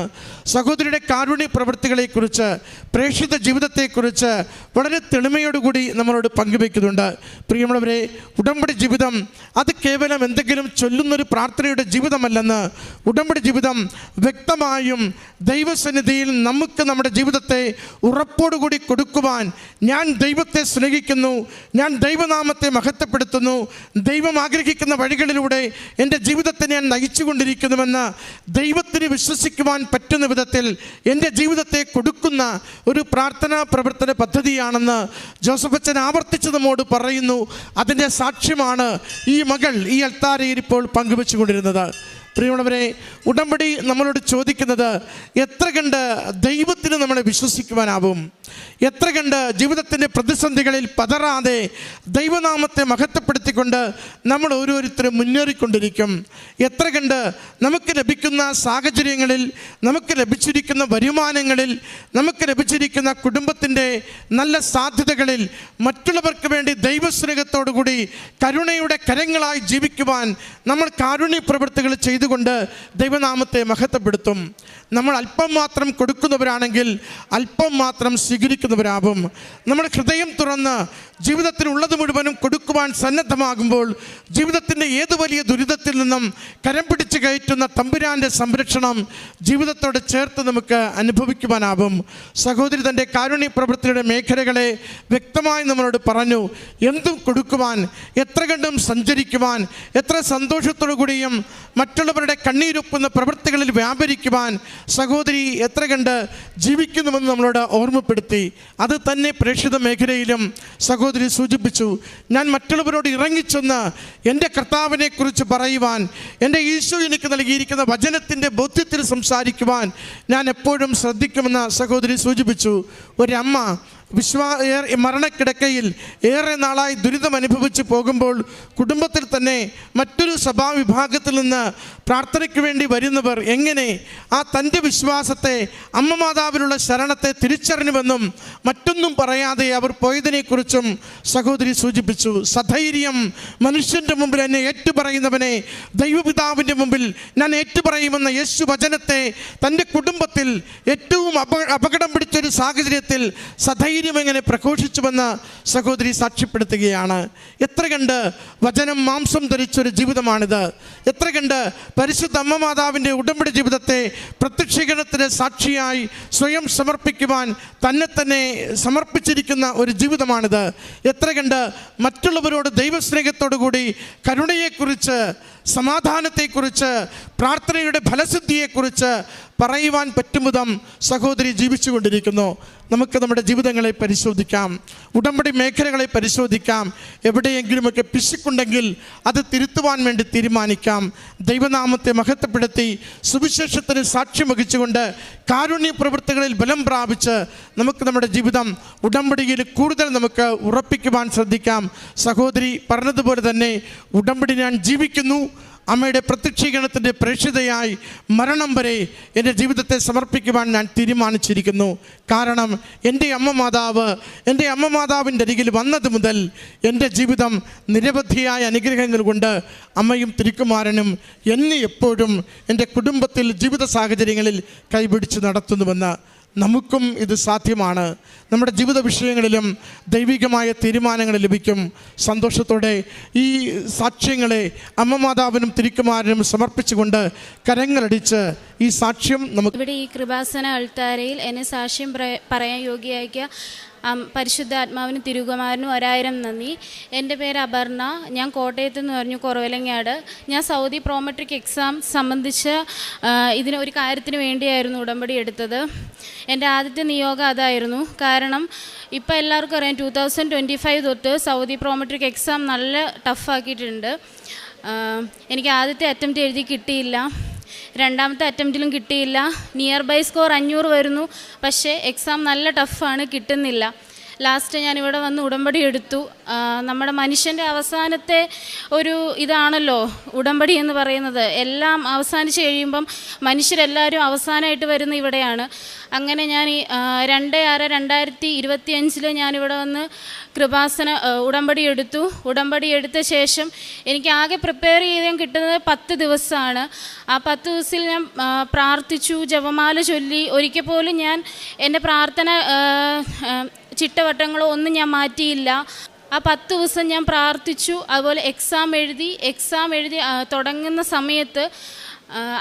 സഹോദരിയുടെ കാരുണ്യ പ്രവൃത്തികളെക്കുറിച്ച്, പ്രേക്ഷിത ജീവിതത്തെക്കുറിച്ച് വളരെ തെളിമയോടുകൂടി നമ്മളോട് പങ്കുവയ്ക്കുന്നുണ്ട്. പ്രിയമുള്ളവരെ, ഉടമ്പടി ജീവിതം അത് കേവലം എന്തെങ്കിലും ചൊല്ലുന്നൊരു പ്രാർത്ഥനയുടെ ജീവിതമല്ലെന്ന്, ഉടമ്പടി ജീവിതം വ്യക്തമായും ദൈവസന്നിധിയിൽ നമുക്ക് നമ്മുടെ ജീവിതത്തെ ഉറപ്പോടുകൂടി കൊടുക്കുവാൻ, ഞാൻ ദൈവത്തെ സ്നേഹിക്കുന്നു, ഞാൻ ദൈവനാമത്തെ മഹത്വപ്പെടുത്തുന്നു, ദൈവം ആഗ്രഹിക്കുന്ന വഴികളിലൂടെ എൻ്റെ ജീവിതത്തെ ഞാൻ നയിച്ചുകൊണ്ടിരിക്കുന്നുവെന്ന് ദൈവത്തിന് വിശ്വസിക്കുവാൻ പറ്റുന്ന വിധത്തിൽ എൻ്റെ ജീവിതത്തെ കൊടുക്കുന്ന ഒരു പ്രാർത്ഥനാ പ്രവർത്തന പദ്ധതിയാണെന്ന് ജോസഫ് അച്ഛൻ ആവർത്തിച്ച് നമ്മോട് പറയുന്നു. അതിൻ്റെ സാക്ഷ്യമാണ് ഈ മകൾ ഈ അൾത്താരയിൽ ഇപ്പോൾ പങ്കുവെച്ചുകൊണ്ടിരുന്നത്. പ്രിയമുള്ളവരെ, ഉടമ്പടി നമ്മളോട് ചോദിക്കുന്നത് എത്ര കണ്ട് ദൈവത്തിന് നമ്മളെ വിശ്വസിക്കുവാനാവും, എത്ര കണ്ട് ജീവിതത്തിൻ്റെ പ്രതിസന്ധികളിൽ പതറാതെ ദൈവനാമത്തെ മഹത്വപ്പെടുത്തിക്കൊണ്ട് നമ്മൾ ഓരോരുത്തരും മുന്നേറിക്കൊണ്ടിരിക്കും, എത്ര കണ്ട് നമുക്ക് ലഭിക്കുന്ന സാഹചര്യങ്ങളിൽ, നമുക്ക് ലഭിച്ചിരിക്കുന്ന വരുമാനങ്ങളിൽ, നമുക്ക് ലഭിച്ചിരിക്കുന്ന കുടുംബത്തിൻ്റെ നല്ല സാധ്യതകളിൽ മറ്റുള്ളവർക്ക് വേണ്ടി ദൈവസ്നേഹത്തോടുകൂടി കരുണയുടെ കരങ്ങളായി ജീവിക്കുവാൻ നമ്മൾ കാരുണ്യ പ്രവൃത്തികൾ ചെയ്തുകൊണ്ട് ദൈവനാമത്തെ മഹത്വപ്പെടുത്തും. നമ്മൾ അല്പം മാത്രം കൊടുക്കുന്നവരാണെങ്കിൽ അല്പം മാത്രം സ്വീകരിക്കുന്നവരാകും. നമ്മുടെ ഹൃദയം തുറന്ന് ജീവിതത്തിലുള്ളത് മുഴുവനും കൊടുക്കുവാൻ സന്നദ്ധമാകുമ്പോൾ ജീവിതത്തിൻ്റെ ഏത് വലിയ ദുരിതത്തിൽ നിന്നും കരം പിടിച്ച് കയറ്റുന്ന തമ്പുരാൻ്റെ സംരക്ഷണം ജീവിതത്തോട് ചേർത്ത് നമുക്ക് അനുഭവിക്കുവാനാവും. സഹോദരി തൻ്റെ കാരുണ്യ പ്രവൃത്തിയുടെ മേഖലകളെ വ്യക്തമായി നമ്മളോട് പറഞ്ഞു. എന്തും കൊടുക്കുവാൻ, എത്ര കണ്ടും സഞ്ചരിക്കുവാൻ, എത്ര സന്തോഷത്തോടു കൂടിയും മറ്റുള്ളവരുടെ കണ്ണീരൊപ്പുന്ന പ്രവൃത്തികളിൽ വ്യാപരിക്കുവാൻ സഹോദരി എത്ര കണ്ട് ജീവിക്കുന്നുവെന്ന് നമ്മളോട് ഓർമ്മപ്പെടുത്തി. അത് തന്നെ പ്രേക്ഷിത മേഖലയിലും സഹോദരി സൂചിപ്പിച്ചു. ഞാൻ മറ്റുള്ളവരോട് ഇറങ്ങിച്ചെന്ന് എൻ്റെ കർത്താവിനെ കുറിച്ച് പറയുവാൻ, എൻ്റെ ഈശോ എനിക്ക് നൽകിയിരിക്കുന്ന വചനത്തിൻ്റെ ബോധ്യത്തിൽ സംസാരിക്കുവാൻ ഞാൻ എപ്പോഴും ശ്രദ്ധിക്കുമെന്ന് സഹോദരി സൂചിപ്പിച്ചു. ഒരമ്മ മരണക്കിടക്കയിൽ ഏറെ നാളായി ദുരിതം അനുഭവിച്ച് പോകുമ്പോൾ കുടുംബത്തിൽ തന്നെ മറ്റൊരു സഭാവിഭാഗത്തിൽ നിന്ന് പ്രാർത്ഥനയ്ക്ക് വേണ്ടി വരുന്നവർ എങ്ങനെ ആ തൻ്റെ വിശ്വാസത്തെ അമ്മ മാതാവിലുള്ള ശരണത്തെ തിരിച്ചറിഞ്ഞുവെന്നും മറ്റൊന്നും പറയാതെ അവർ പോയതിനെക്കുറിച്ചും സഹോദരി സൂചിപ്പിച്ചു. സധൈര്യം മനുഷ്യൻ്റെ മുമ്പിൽ എന്നെ ഏറ്റുപറയുന്നവനെ ദൈവപിതാവിൻ്റെ മുമ്പിൽ ഞാൻ ഏറ്റുപറയുമെന്ന യേശു വചനത്തെ തൻ്റെ കുടുംബത്തിൽ ഏറ്റവും അപകടം പിടിച്ചൊരു സാഹചര്യത്തിൽ സധൈര്യം എങ്ങനെ പ്രഘോഷിച്ചുവെന്ന് സഹോദരി സാക്ഷ്യപ്പെടുത്തുകയാണ്. എത്ര കണ്ട് വചനം മാംസം ധരിച്ചൊരു ജീവിതമാണിത്. എത്ര കണ്ട് പരിശുദ്ധ അമ്മ മാതാവിൻ്റെ ഉടമ്പടി ജീവിതത്തെ പ്രത്യക്ഷീകരണത്തിന് സാക്ഷിയായി സ്വയം സമർപ്പിക്കുവാൻ തന്നെ സമർപ്പിച്ചിരിക്കുന്ന ഒരു ജീവിതമാണിത്. എത്ര കണ്ട് മറ്റുള്ളവരോട് ദൈവസ്നേഹത്തോടു കൂടി കരുണയെക്കുറിച്ച്, സമാധാനത്തെക്കുറിച്ച്, പ്രാർത്ഥനയുടെ ഫലസിദ്ധിയെക്കുറിച്ച് പറയുവാൻ പറ്റും വിധം സഹോദരി ജീവിച്ചു കൊണ്ടിരിക്കുന്നു. നമുക്ക് നമ്മുടെ ജീവിതങ്ങളെ പരിശോധിക്കാം, ഉടമ്പടി മേഖലകളെ പരിശോധിക്കാം. എവിടെയെങ്കിലുമൊക്കെ പിശുക്കുണ്ടെങ്കിൽ അത് തിരുത്തുവാൻ വേണ്ടി തീരുമാനിക്കാം. ദൈവനാമത്തെ മഹത്വപ്പെടുത്തി സുവിശേഷത്തിന് സാക്ഷ്യം വഹിച്ചുകൊണ്ട് കാരുണ്യ പ്രവൃത്തികളിൽ ബലം പ്രാപിച്ച് നമുക്ക് നമ്മുടെ ജീവിതം ഉടമ്പടിയിൽ കൂടുതൽ നമുക്ക് ഉറപ്പിക്കുവാൻ ശ്രദ്ധിക്കാം. സഹോദരി പറഞ്ഞതുപോലെ തന്നെ ഉടമ്പടി ഞാൻ ജീവിക്കുന്നു, അമ്മയുടെ പ്രത്യക്ഷീകരണത്തിൻ്റെ പ്രേക്ഷിതയായി മരണം വരെ എൻ്റെ ജീവിതത്തെ സമർപ്പിക്കുവാൻ ഞാൻ തീരുമാനിച്ചിരിക്കുന്നു. കാരണം എൻ്റെ അമ്മ മാതാവിൻ്റെ അരികിൽ വന്നത് മുതൽ എൻ്റെ ജീവിതം നിരവധിയായ അനുഗ്രഹങ്ങൾ കൊണ്ട് അമ്മയും തിരുക്കുമാരനും എന്നെ എപ്പോഴും എൻ്റെ കുടുംബത്തിൽ ജീവിത സാഹചര്യങ്ങളിൽ കൈപിടിച്ച് നടത്തുന്നുവെന്ന്. നമുക്കും ഇത് സാധ്യമാണ്. നമ്മുടെ ജീവിത വിഷയങ്ങളിലും ദൈവികമായ തീരുമാനങ്ങൾ ലഭിക്കും. സന്തോഷത്തോടെ ഈ സാക്ഷ്യങ്ങളെ അമ്മ മാതാവിനും തിരുക്കുമാരനും സമർപ്പിച്ചുകൊണ്ട് കരങ്ങളടിച്ച് ഈ സാക്ഷ്യം നമുക്ക് ഇവിടെ ഈ കൃപാസന അൾത്താരയിൽ എന്നെ സാക്ഷ്യം പറയാൻ യോഗ്യയാക്കിയ പരിശുദ്ധാത്മാവിനും തിരുകുമാരനും 1000 നന്ദി. എൻ്റെ പേര് അപർണ. ഞാൻ കോട്ടയത്ത് നിന്ന് പറഞ്ഞു, കുറവലങ്ങാട്. ഞാൻ സൗദി പ്രോമെട്രിക് എക്സാം സംബന്ധിച്ച് ഒരു കാര്യത്തിന് വേണ്ടിയായിരുന്നു ഉടമ്പടി എടുത്തത്. എൻ്റെ ആദ്യത്തെ നിയോഗം അതായിരുന്നു. കാരണം ഇപ്പോൾ എല്ലാവർക്കും അറിയാം 2025 തൊട്ട് സൗദി പ്രോമെട്രിക് എക്സാം നല്ല ടഫാക്കിയിട്ടുണ്ട്. എനിക്ക് ആദ്യത്തെ അറ്റംപ്റ്റ് എഴുതി കിട്ടിയില്ല, രണ്ടാമത്തെ അറ്റംപ്റ്റിലും കിട്ടിയില്ല. നിയർ ബൈ സ്കോർ 500 വരുന്നു, പക്ഷേ എക്സാം നല്ല ടഫാണ്, കിട്ടുന്നില്ല. ലാസ്റ്റ് ഞാനിവിടെ വന്ന് ഉടമ്പടി എടുത്തു. നമ്മുടെ മനുഷ്യൻ്റെ അവസാനത്തെ ഒരു ഇതാണല്ലോ ഉടമ്പടി എന്ന് പറയുന്നത്. എല്ലാം അവസാനിച്ച് കഴിയുമ്പം മനുഷ്യരെല്ലാവരും അവസാനമായിട്ട് വരുന്ന ഇവിടെയാണ്. അങ്ങനെ ഞാൻ 2/6/2025 ഞാനിവിടെ വന്ന് കൃപാസന ഉടമ്പടി എടുത്തു. ഉടമ്പടി എടുത്ത ശേഷം എനിക്ക് ആകെ പ്രിപ്പയർ ചെയ്യാൻ കിട്ടുന്നത് 10 ദിവസമാണ്. ആ 10 ദിവസത്തിൽ ഞാൻ പ്രാർത്ഥിച്ചു, ജപമാല ചൊല്ലി. ഒരിക്കൽ പോലും ഞാൻ എൻ്റെ പ്രാർത്ഥന ചിട്ടവട്ടങ്ങളോ ഒന്നും ഞാൻ മാറ്റിയില്ല. ആ 10 ദിവസം ഞാൻ പ്രാർത്ഥിച്ചു. അതുപോലെ എക്സാം എഴുതി തുടങ്ങുന്ന സമയത്ത്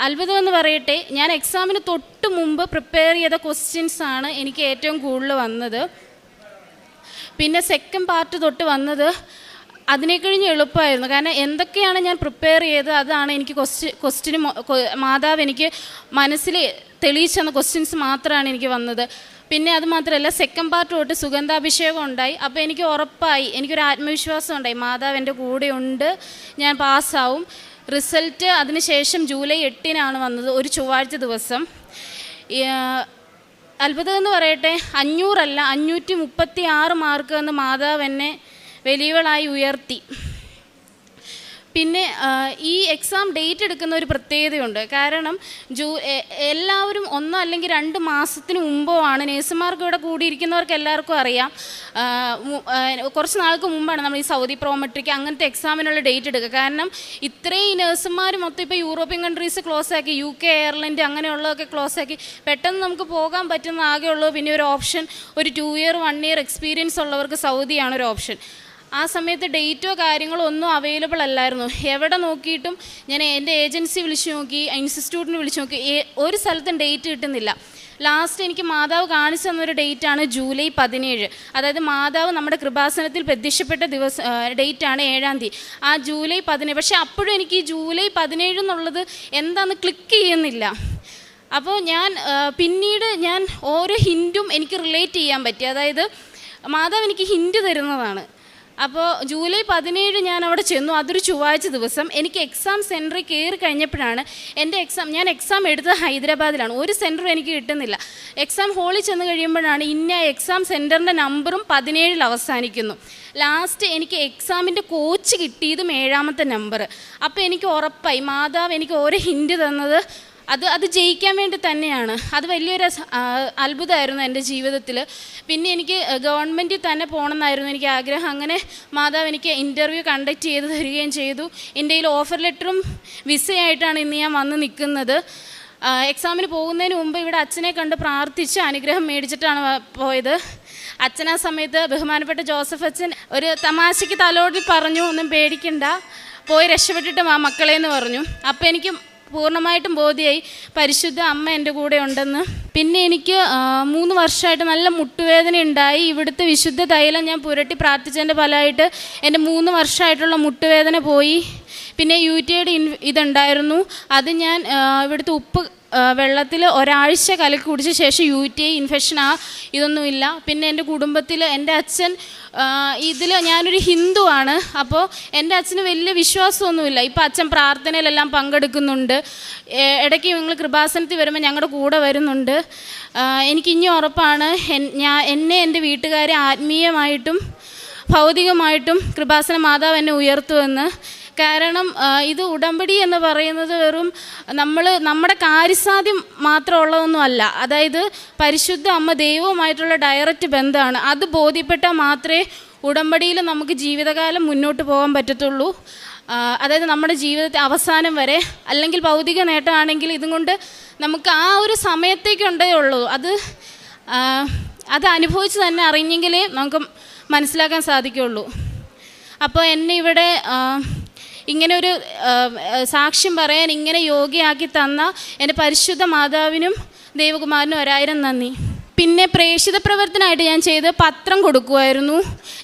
അത്ഭുതമെന്ന് പറയട്ടെ, ഞാൻ എക്സാമിന് തൊട്ട് മുമ്പ് പ്രിപ്പയർ ചെയ്ത ക്വസ്റ്റ്യൻസാണ് എനിക്ക് ഏറ്റവും കൂടുതൽ വന്നത്. പിന്നെ സെക്കൻഡ് പാർട്ട് തൊട്ട് വന്നത് അതിനെക്കഴിഞ്ഞ് എളുപ്പമായിരുന്നു. കാരണം എന്തൊക്കെയാണ് ഞാൻ പ്രിപ്പയർ ചെയ്തത് അതാണ് എനിക്ക് ക്വസ്റ്റ്യന് മാതാവ് എനിക്ക് മനസ്സിൽ തെളിയിച്ചെന്ന ക്വസ്റ്റ്യൻസ് മാത്രമാണ് എനിക്ക് വന്നത്. പിന്നെ അത് മാത്രമല്ല, സെക്കൻഡ് പാർട്ട് തൊട്ട് സുഗന്ധാഭിഷേകം ഉണ്ടായി. അപ്പോൾ എനിക്ക് ഉറപ്പായി, എനിക്കൊരു ആത്മവിശ്വാസം ഉണ്ടായി, മാതാവ് എൻ്റെ കൂടെ ഉണ്ട്, ഞാൻ പാസ്സാവും. റിസൾട്ട് അതിനുശേഷം ജൂലൈ 8 വന്നത്, ഒരു ചൊവ്വാഴ്ച ദിവസം. അത്ഭുതം എന്ന് പറയട്ടെ, 500 അല്ല 536 മാർക്ക് എന്ന് മാതാവ് എന്നെ വലിയവളായി ഉയർത്തി. പിന്നെ ഈ എക്സാം ഡേറ്റ് എടുക്കുന്ന ഒരു പ്രത്യേകതയുണ്ട്. കാരണം എല്ലാവരും 1 അല്ലെങ്കിൽ 2 മാസത്തിന് മുമ്പോ ആണ്, നേഴ്സുമാർക്ക് ഇവിടെ കൂടിയിരിക്കുന്നവർക്ക് എല്ലാവർക്കും അറിയാം, കുറച്ച് നാൾക്ക് മുമ്പാണ് നമ്മൾ ഈ സൗദി പ്രോമെട്രിക്ക് അങ്ങനത്തെ എക്സാമിനുള്ള ഡേറ്റ് എടുക്കുക. കാരണം ഇത്രയും നേഴ്സുമാർ മൊത്തം ഇപ്പോൾ യൂറോപ്യൻ കൺട്രീസ് ക്ലോസ് ആക്കി, UK, അയർലൻഡ് അങ്ങനെയുള്ളതൊക്കെ ക്ലോസ് ആക്കി. പെട്ടെന്ന് നമുക്ക് പോകാൻ പറ്റുന്ന ആകെയുള്ളൂ പിന്നെ ഒരു ഓപ്ഷൻ, ഒരു 2 ഇയർ 1 ഇയർ എക്സ്പീരിയൻസ് ഉള്ളവർക്ക് സൗദിയാണ് ഒരു ഓപ്ഷൻ. ആ സമയത്ത് ഡേറ്റോ കാര്യങ്ങളോ ഒന്നും അവൈലബിൾ അല്ലായിരുന്നു. എവിടെ നോക്കിയിട്ടും ഞാൻ എൻ്റെ ഏജൻസി വിളിച്ചു നോക്കി, ഇൻസ്റ്റിറ്റ്യൂട്ടിന് വിളിച്ചു നോക്കി, ഒരു സ്ഥലത്തും ഡേറ്റ് കിട്ടുന്നില്ല. ലാസ്റ്റ് എനിക്ക് മാതാവ് കാണിച്ചു തന്നൊരു ഡേറ്റാണ് ജൂലൈ 17. അതായത് മാതാവ് നമ്മുടെ കൃപാസനത്തിൽ പ്രത്യക്ഷപ്പെട്ട ഡേറ്റാണ് 7-ാം തീയതി. ആ ജൂലൈ 17. പക്ഷേ അപ്പോഴും എനിക്ക് ഈ ജൂലൈ 17 എന്നുള്ളത് എന്താണെന്ന് ക്ലിക്ക് ചെയ്യുന്നില്ല. അപ്പോൾ പിന്നീട് ഞാൻ ഓരോ ഹിൻറ്റും എനിക്ക് റിലേറ്റ് ചെയ്യാൻ പറ്റി. അതായത് മാതാവ് എനിക്ക് ഹിൻറ്റ് തരുന്നതാണ്. അപ്പോൾ ജൂലൈ 17 ഞാൻ അവിടെ ചെന്നു. അതൊരു ചൊവ്വാഴ്ച ദിവസം. എനിക്ക് എക്സാം സെൻറ്ററിൽ കയറി കഴിഞ്ഞപ്പോഴാണ് ഞാൻ എക്സാം എടുത്തത് ഹൈദരാബാദിലാണ്. ഒരു സെൻറ്ററും എനിക്ക് കിട്ടുന്നില്ല. എക്സാം ഹാളിൽ ചെന്ന് കഴിയുമ്പോഴാണ് ഇന്ന എക്സാം സെൻറ്ററിൻ്റെ നമ്പറും 17 അവസാനിക്കുന്നു. ലാസ്റ്റ് എനിക്ക് എക്സാമിൻ്റെ കോച്ച് കിട്ടിയതും 7-ാമത്തെ നമ്പർ. അപ്പോൾ എനിക്ക് ഉറപ്പായി മാതാവ് എനിക്ക് ഓരോ ഹിൻറ്റ് തന്നത് അത് ജയിക്കാൻ വേണ്ടി തന്നെയാണ്. അത് വലിയൊരു അത്ഭുതമായിരുന്നു എൻ്റെ ജീവിതത്തിൽ. പിന്നെ എനിക്ക് ഗവൺമെൻറ്റിൽ തന്നെ പോകണമെന്നായിരുന്നു എനിക്ക് ആഗ്രഹം. അങ്ങനെ മാതാവ് എനിക്ക് ഇൻ്റർവ്യൂ കണ്ടക്ട് ചെയ്ത് തരികയും ചെയ്തു. എൻ്റെ കയ്യിൽ ഓഫർ ലെറ്ററും വിസയായിട്ടാണ് ഇന്ന് ഞാൻ വന്ന് നിൽക്കുന്നത്. എക്സാമിന് പോകുന്നതിന് മുമ്പ് ഇവിടെ അച്ഛനെ കണ്ട് പ്രാർത്ഥിച്ച് അനുഗ്രഹം മേടിച്ചിട്ടാണ് പോയത്. അച്ഛൻ ആ സമയത്ത് ബഹുമാനപ്പെട്ട ജോസഫ് അച്ഛൻ ഒരു തമാശയ്ക്ക് തലോടിൽ പറഞ്ഞു, ഒന്നും പേടിക്കണ്ട, പോയി രക്ഷപ്പെട്ടിട്ട് വാ മക്കളേന്ന് പറഞ്ഞു. അപ്പോൾ എനിക്ക് പൂർണ്ണമായിട്ടും ബോധ്യമായി പരിശുദ്ധ അമ്മ എൻ്റെ കൂടെ ഉണ്ടെന്ന്. പിന്നെ എനിക്ക് 3 വർഷമായിട്ട് നല്ല മുട്ടുവേദന ഉണ്ടായി. ഇവിടുത്തെ വിശുദ്ധ തൈലം ഞാൻ പുരട്ടി പ്രാർത്ഥിച്ചതിൻ്റെ ഫലമായിട്ട് എൻ്റെ 3 വർഷമായിട്ടുള്ള മുട്ടുവേദന പോയി. പിന്നെ UTIയുടെ ഇതുണ്ടായിരുന്നു. അത് ഞാൻ ഇവിടുത്തെ ഉപ്പ് വെള്ളത്തിൽ ഒരാഴ്ച കലക്കി കുടിച്ച ശേഷം UTI ഇൻഫെക്ഷൻ ഇതൊന്നുമില്ല. പിന്നെ എൻ്റെ കുടുംബത്തിൽ എൻ്റെ അച്ഛൻ ഞാനൊരു ഹിന്ദുവാണ്. അപ്പോൾ എൻ്റെ അച്ഛന് വലിയ വിശ്വാസമൊന്നുമില്ല. ഇപ്പോൾ അച്ഛൻ പ്രാർത്ഥനയിലെല്ലാം പങ്കെടുക്കുന്നുണ്ട്. ഇടയ്ക്ക് നിങ്ങൾ കൃപാസനത്തിൽ വരുമ്പോൾ ഞങ്ങളുടെ കൂടെ വരുന്നുണ്ട്. എനിക്കിനി ഉറപ്പാണ് എന്നെ എൻ്റെ വീട്ടുകാരെ ആത്മീയമായിട്ടും ഭൗതികമായിട്ടും കൃപാസന മാതാവ് എന്നെ ഉയർത്തുമെന്ന്. കാരണം ഇത് ഉടമ്പടി എന്ന് പറയുന്നത് വെറും നമ്മുടെ കാര്യസാധ്യം മാത്രമുള്ളതൊന്നുമല്ല. അതായത് പരിശുദ്ധ അമ്മ ദൈവവുമായിട്ടുള്ള ഡയറക്റ്റ് ബന്ധമാണ്. അത് ബോധ്യപ്പെട്ടാൽ മാത്രമേ ഉടമ്പടിയിൽ നമുക്ക് ജീവിതകാലം മുന്നോട്ട് പോകാൻ പറ്റത്തുള്ളൂ. അതായത് നമ്മുടെ ജീവിതത്തെ അവസാനം വരെ. അല്ലെങ്കിൽ ഭൗതിക നേട്ടമാണെങ്കിൽ ഇതും കൊണ്ട് നമുക്ക് ആ ഒരു സമയത്തേക്കുണ്ടേ ഉള്ളൂ. അത് അനുഭവിച്ച് തന്നെ അറിഞ്ഞെങ്കിലേ നമുക്ക് മനസ്സിലാക്കാൻ സാധിക്കുകയുള്ളൂ. അപ്പോൾ എന്നെ ഇവിടെ ഇങ്ങനെ ഒരു സാക്ഷ്യം പറയാൻ ഇങ്ങനെ യോഗ്യയാക്കി തന്ന എൻ്റെ പരിശുദ്ധ മാതാവിനും ദൈവകുമാരനും 1000 നന്ദി. പിന്നെ പ്രേക്ഷിത പ്രവർത്തനമായിട്ട് ഞാൻ ചെയ്ത് പത്രം കൊടുക്കുമായിരുന്നു.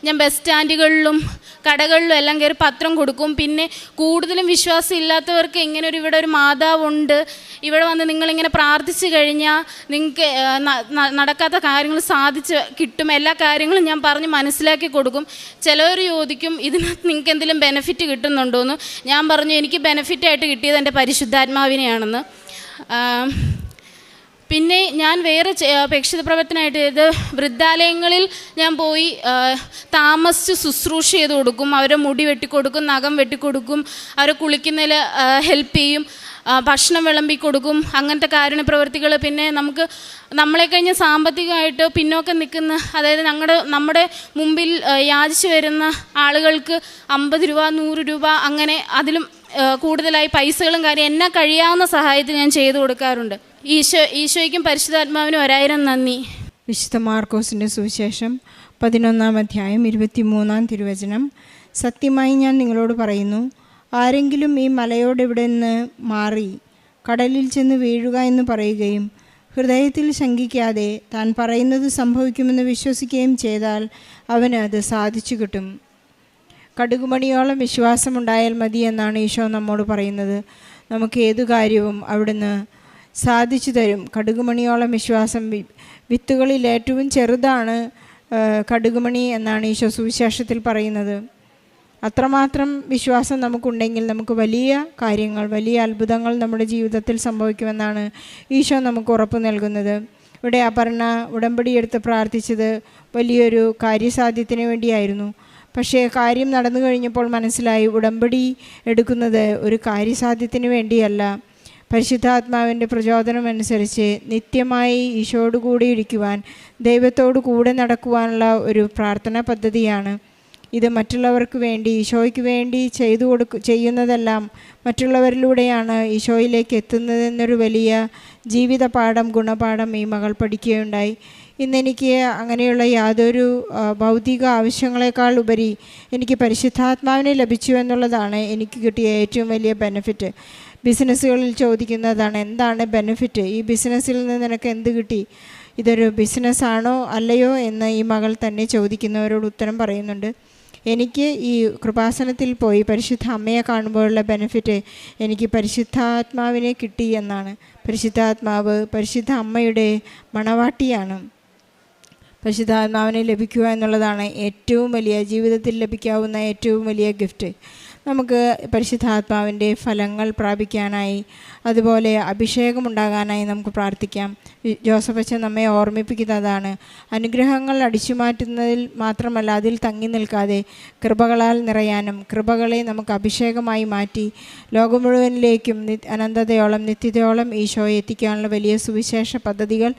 ഞാൻ ബസ് സ്റ്റാൻഡുകളിലും കടകളിലും എല്ലാം കയറി പത്രം കൊടുക്കും. പിന്നെ കൂടുതലും വിശ്വാസം ഇല്ലാത്തവർക്ക് ഇവിടെ ഒരു മാതാവുണ്ട്, ഇവിടെ വന്ന് നിങ്ങളിങ്ങനെ പ്രാർത്ഥിച്ചു കഴിഞ്ഞാൽ നിങ്ങൾക്ക് നടക്കാത്ത കാര്യങ്ങൾ സാധിച്ച് കിട്ടും, എല്ലാ കാര്യങ്ങളും ഞാൻ പറഞ്ഞ് മനസ്സിലാക്കി കൊടുക്കും. ചിലവർ ചോദിക്കും ഇതിനകത്ത് നിങ്ങൾക്ക് എന്തെങ്കിലും ബെനിഫിറ്റ് കിട്ടുന്നുണ്ടോയെന്ന്. ഞാൻ പറഞ്ഞു എനിക്ക് ബെനിഫിറ്റായിട്ട് കിട്ടിയത് എൻ്റെ പരിശുദ്ധാത്മാവിനെയാണെന്ന്. പിന്നെ ഞാൻ വേറെ പ്രേക്ഷിത പ്രവർത്തനമായിട്ട് ചെയ്ത് വൃദ്ധാലയങ്ങളിൽ ഞാൻ പോയി താമസിച്ച് ശുശ്രൂഷ ചെയ്ത് കൊടുക്കും. അവരെ മുടി വെട്ടിക്കൊടുക്കും, നഖം വെട്ടിക്കൊടുക്കും, അവരെ കുളിക്കുന്നതിൽ ഹെൽപ്പ് ചെയ്യും, ഭക്ഷണം വിളമ്പി കൊടുക്കും, അങ്ങനത്തെ കാരുണ്യ പ്രവൃത്തികൾ. പിന്നെ നമ്മളെ കഴിഞ്ഞ് സാമ്പത്തികമായിട്ട് പിന്നോക്കം നിൽക്കുന്ന, അതായത് നമ്മുടെ മുമ്പിൽ യാചിച്ച് വരുന്ന ആളുകൾക്ക് 50 രൂപ 100 രൂപ അങ്ങനെ അതിലും കൂടുതലായി പൈസകളും കാര്യം എന്നെ കഴിയാവുന്ന സഹായത്തിൽ ഞാൻ ചെയ്തു കൊടുക്കാറുണ്ട്. ഈശോയ്ക്കും പരിശുദ്ധാത്മാവിനും 1000 നന്ദി. വിശുദ്ധ മാർക്കോസിൻ്റെ സുവിശേഷം 11-ാം അധ്യായം 23-ാം തിരുവചനം. സത്യമായി ഞാൻ നിങ്ങളോട് പറയുന്നു, ആരെങ്കിലും ഈ മലയോട് ഇവിടെ നിന്ന് മാറി കടലിൽ ചെന്ന് വീഴുക എന്ന് പറയുകയും ഹൃദയത്തിൽ ശങ്കിക്കാതെ താൻ പറയുന്നത് സംഭവിക്കുമെന്ന് വിശ്വസിക്കുകയും ചെയ്താൽ അവന് അത് സാധിച്ചു കിട്ടും. കടുകുമണിയോളം വിശ്വാസമുണ്ടായാൽ മതി എന്നാണ് ഈശോ നമ്മോട് പറയുന്നത്. നമുക്ക് ഏതു കാര്യവും അവിടുന്ന് സാധിച്ചു തരും. കടുകുമണിയോളം വിശ്വാസം, വിത്തുകളിൽ ഏറ്റവും ചെറുതാണ് കടുകുമണി എന്നാണ് ഈശോ സുവിശേഷത്തിൽ പറയുന്നത്. അത്രമാത്രം വിശ്വാസം നമുക്കുണ്ടെങ്കിൽ നമുക്ക് വലിയ കാര്യങ്ങൾ, വലിയ അത്ഭുതങ്ങൾ നമ്മുടെ ജീവിതത്തിൽ സംഭവിക്കുമെന്നാണ് ഈശോ നമുക്ക് ഉറപ്പ് നൽകുന്നത്. ഇവിടെ അപർണ ഉടമ്പടിയെടുത്ത് പ്രാർത്ഥിച്ചത് വലിയൊരു കാര്യസാധ്യത്തിന് വേണ്ടിയായിരുന്നു. പക്ഷേ കാര്യം നടന്നു കഴിഞ്ഞപ്പോൾ മനസ്സിലായി ഉടമ്പടി എടുക്കുന്നത് ഒരു കാര്യസാധ്യത്തിന് വേണ്ടിയല്ല, പരിശുദ്ധാത്മാവിൻ്റെ പ്രചോദനമനുസരിച്ച് നിത്യമായി ഈശോയോട് കൂടി ഇരിക്കുവാൻ, ദൈവത്തോടു കൂടെ നടക്കുവാനുള്ള ഒരു പ്രാർത്ഥനാ പദ്ധതിയാണ്. ഇത് മറ്റുള്ളവർക്ക് വേണ്ടി, ഈശോയ്ക്ക് വേണ്ടി ചെയ്യുന്നതെല്ലാം മറ്റുള്ളവരിലൂടെയാണ് ഈശോയിലേക്ക് എത്തുന്നതെന്നൊരു വലിയ ജീവിത പാഠം, ഗുണപാഠം ഈ മകൾ പഠിക്കുകയുണ്ടായി. ഇന്നെനിക്ക് അങ്ങനെയുള്ള യാതൊരു ഭൗതിക ആവശ്യങ്ങളെക്കാൾ ഉപരി എനിക്ക് പരിശുദ്ധാത്മാവിനെ ലഭിച്ചു എന്നുള്ളതാണ് എനിക്ക് കിട്ടിയ ഏറ്റവും വലിയ ബെനിഫിറ്റ്. ബിസിനസ്സുകളിൽ ചോദിക്കുന്നതാണ്, എന്താണ് ബെനിഫിറ്റ്, ഈ ബിസിനസ്സിൽ നിന്ന് നിനക്ക് എന്ത് കിട്ടി, ഇതൊരു ബിസിനസ്സാണോ അല്ലയോ എന്ന് ഈ മകൾ തന്നെ ചോദിക്കുന്നവരോട് ഉത്തരം പറയുന്നുണ്ട്. എനിക്ക് ഈ കൃപാസനത്തിൽ പോയി പരിശുദ്ധ അമ്മയെ കാണുമ്പോഴുള്ള ബെനിഫിറ്റ് എനിക്ക് പരിശുദ്ധാത്മാവിനെ കിട്ടി എന്നാണ്. പരിശുദ്ധാത്മാവ് പരിശുദ്ധ അമ്മയുടെ മണവാട്ടിയാണ്. പരിശുദ്ധാത്മാവിനെ ലഭിക്കുക എന്നുള്ളതാണ് ഏറ്റവും വലിയ, ജീവിതത്തിൽ ലഭിക്കാവുന്ന ഏറ്റവും വലിയ ഗിഫ്റ്റ്. നമുക്ക് പരിശുദ്ധാത്മാവിൻ്റെ ഫലങ്ങൾ പ്രാപിക്കാനായി, അതുപോലെ അഭിഷേകമുണ്ടാകാനായി നമുക്ക് പ്രാർത്ഥിക്കാം. ജോസഫ് അച്ഛൻ നമ്മെ ഓർമ്മിപ്പിക്കുന്നതാണ്, അനുഗ്രഹങ്ങൾ അടിച്ചു മാറ്റുന്നതിൽ മാത്രമല്ല അതിൽ തങ്ങി നിൽക്കാതെ കൃപകളാൽ നിറയാനും, കൃപകളെ നമുക്ക് അഭിഷേകമായി മാറ്റി ലോകം മുഴുവനിലേക്കും അനന്തതയോളം നിത്യതയോളം ഈശോയെ എത്തിക്കാനുള്ള വലിയ സുവിശേഷ പദ്ധതികൾ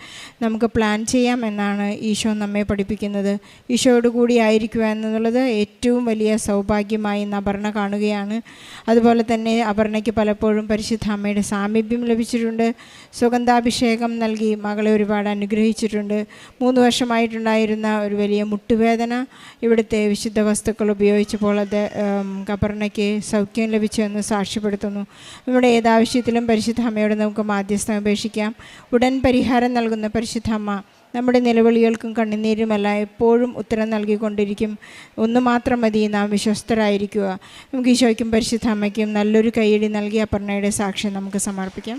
നമുക്ക് പ്ലാൻ ചെയ്യാം എന്നാണ് ഈശോ നമ്മെ പഠിപ്പിക്കുന്നത്. ഈശോയോട് കൂടി ആയിരിക്കുക എന്നുള്ളത് ഏറ്റവും വലിയ സൗഭാഗ്യമായി അപർണ കാണുകയാണ്. അതുപോലെ തന്നെ അപർണയ്ക്ക് പലപ്പോഴും പരിശുദ്ധ അമ്മയുടെ സാമീപ്യം ലഭിച്ചിട്ടുണ്ട്. സുഗന്ധാഭിഷേകം നൽകി മകളെ ഒരുപാട് അനുഗ്രഹിച്ചിട്ടുണ്ട്. 3 വർഷമായിട്ടുണ്ടായിരുന്ന ഒരു വലിയ മുട്ടുവേദന ഇവിടുത്തെ വിശുദ്ധ വസ്തുക്കൾ ഉപയോഗിച്ചപ്പോൾ അത് അപർണയ്ക്ക് സൗഖ്യം ലഭിച്ചു എന്ന് സാക്ഷ്യപ്പെടുത്തുന്നു. നമ്മുടെ ഏതാവശ്യത്തിലും പരിശുദ്ധ അമ്മയോട് നമുക്ക് മാധ്യസ്ഥം അപേക്ഷിക്കാം. ഉടൻ പരിഹാരം നൽകുന്ന പരിശുദ്ധ അമ്മ നമ്മുടെ നിലവിളികൾക്കും കണ്ണുനീരുമെല്ലാം എപ്പോഴും ഉത്തരം നൽകിക്കൊണ്ടിരിക്കും. ഒന്ന് മാത്രം മതി, നാം വിശ്വസ്തരായിരിക്കുക. നമുക്ക് ഈശോയ്ക്കും പരിശുദ്ധ അമ്മയ്ക്കും നല്ലൊരു കൈയടി നൽകി അപർണയുടെ സാക്ഷ്യം നമുക്ക് സമർപ്പിക്കാം.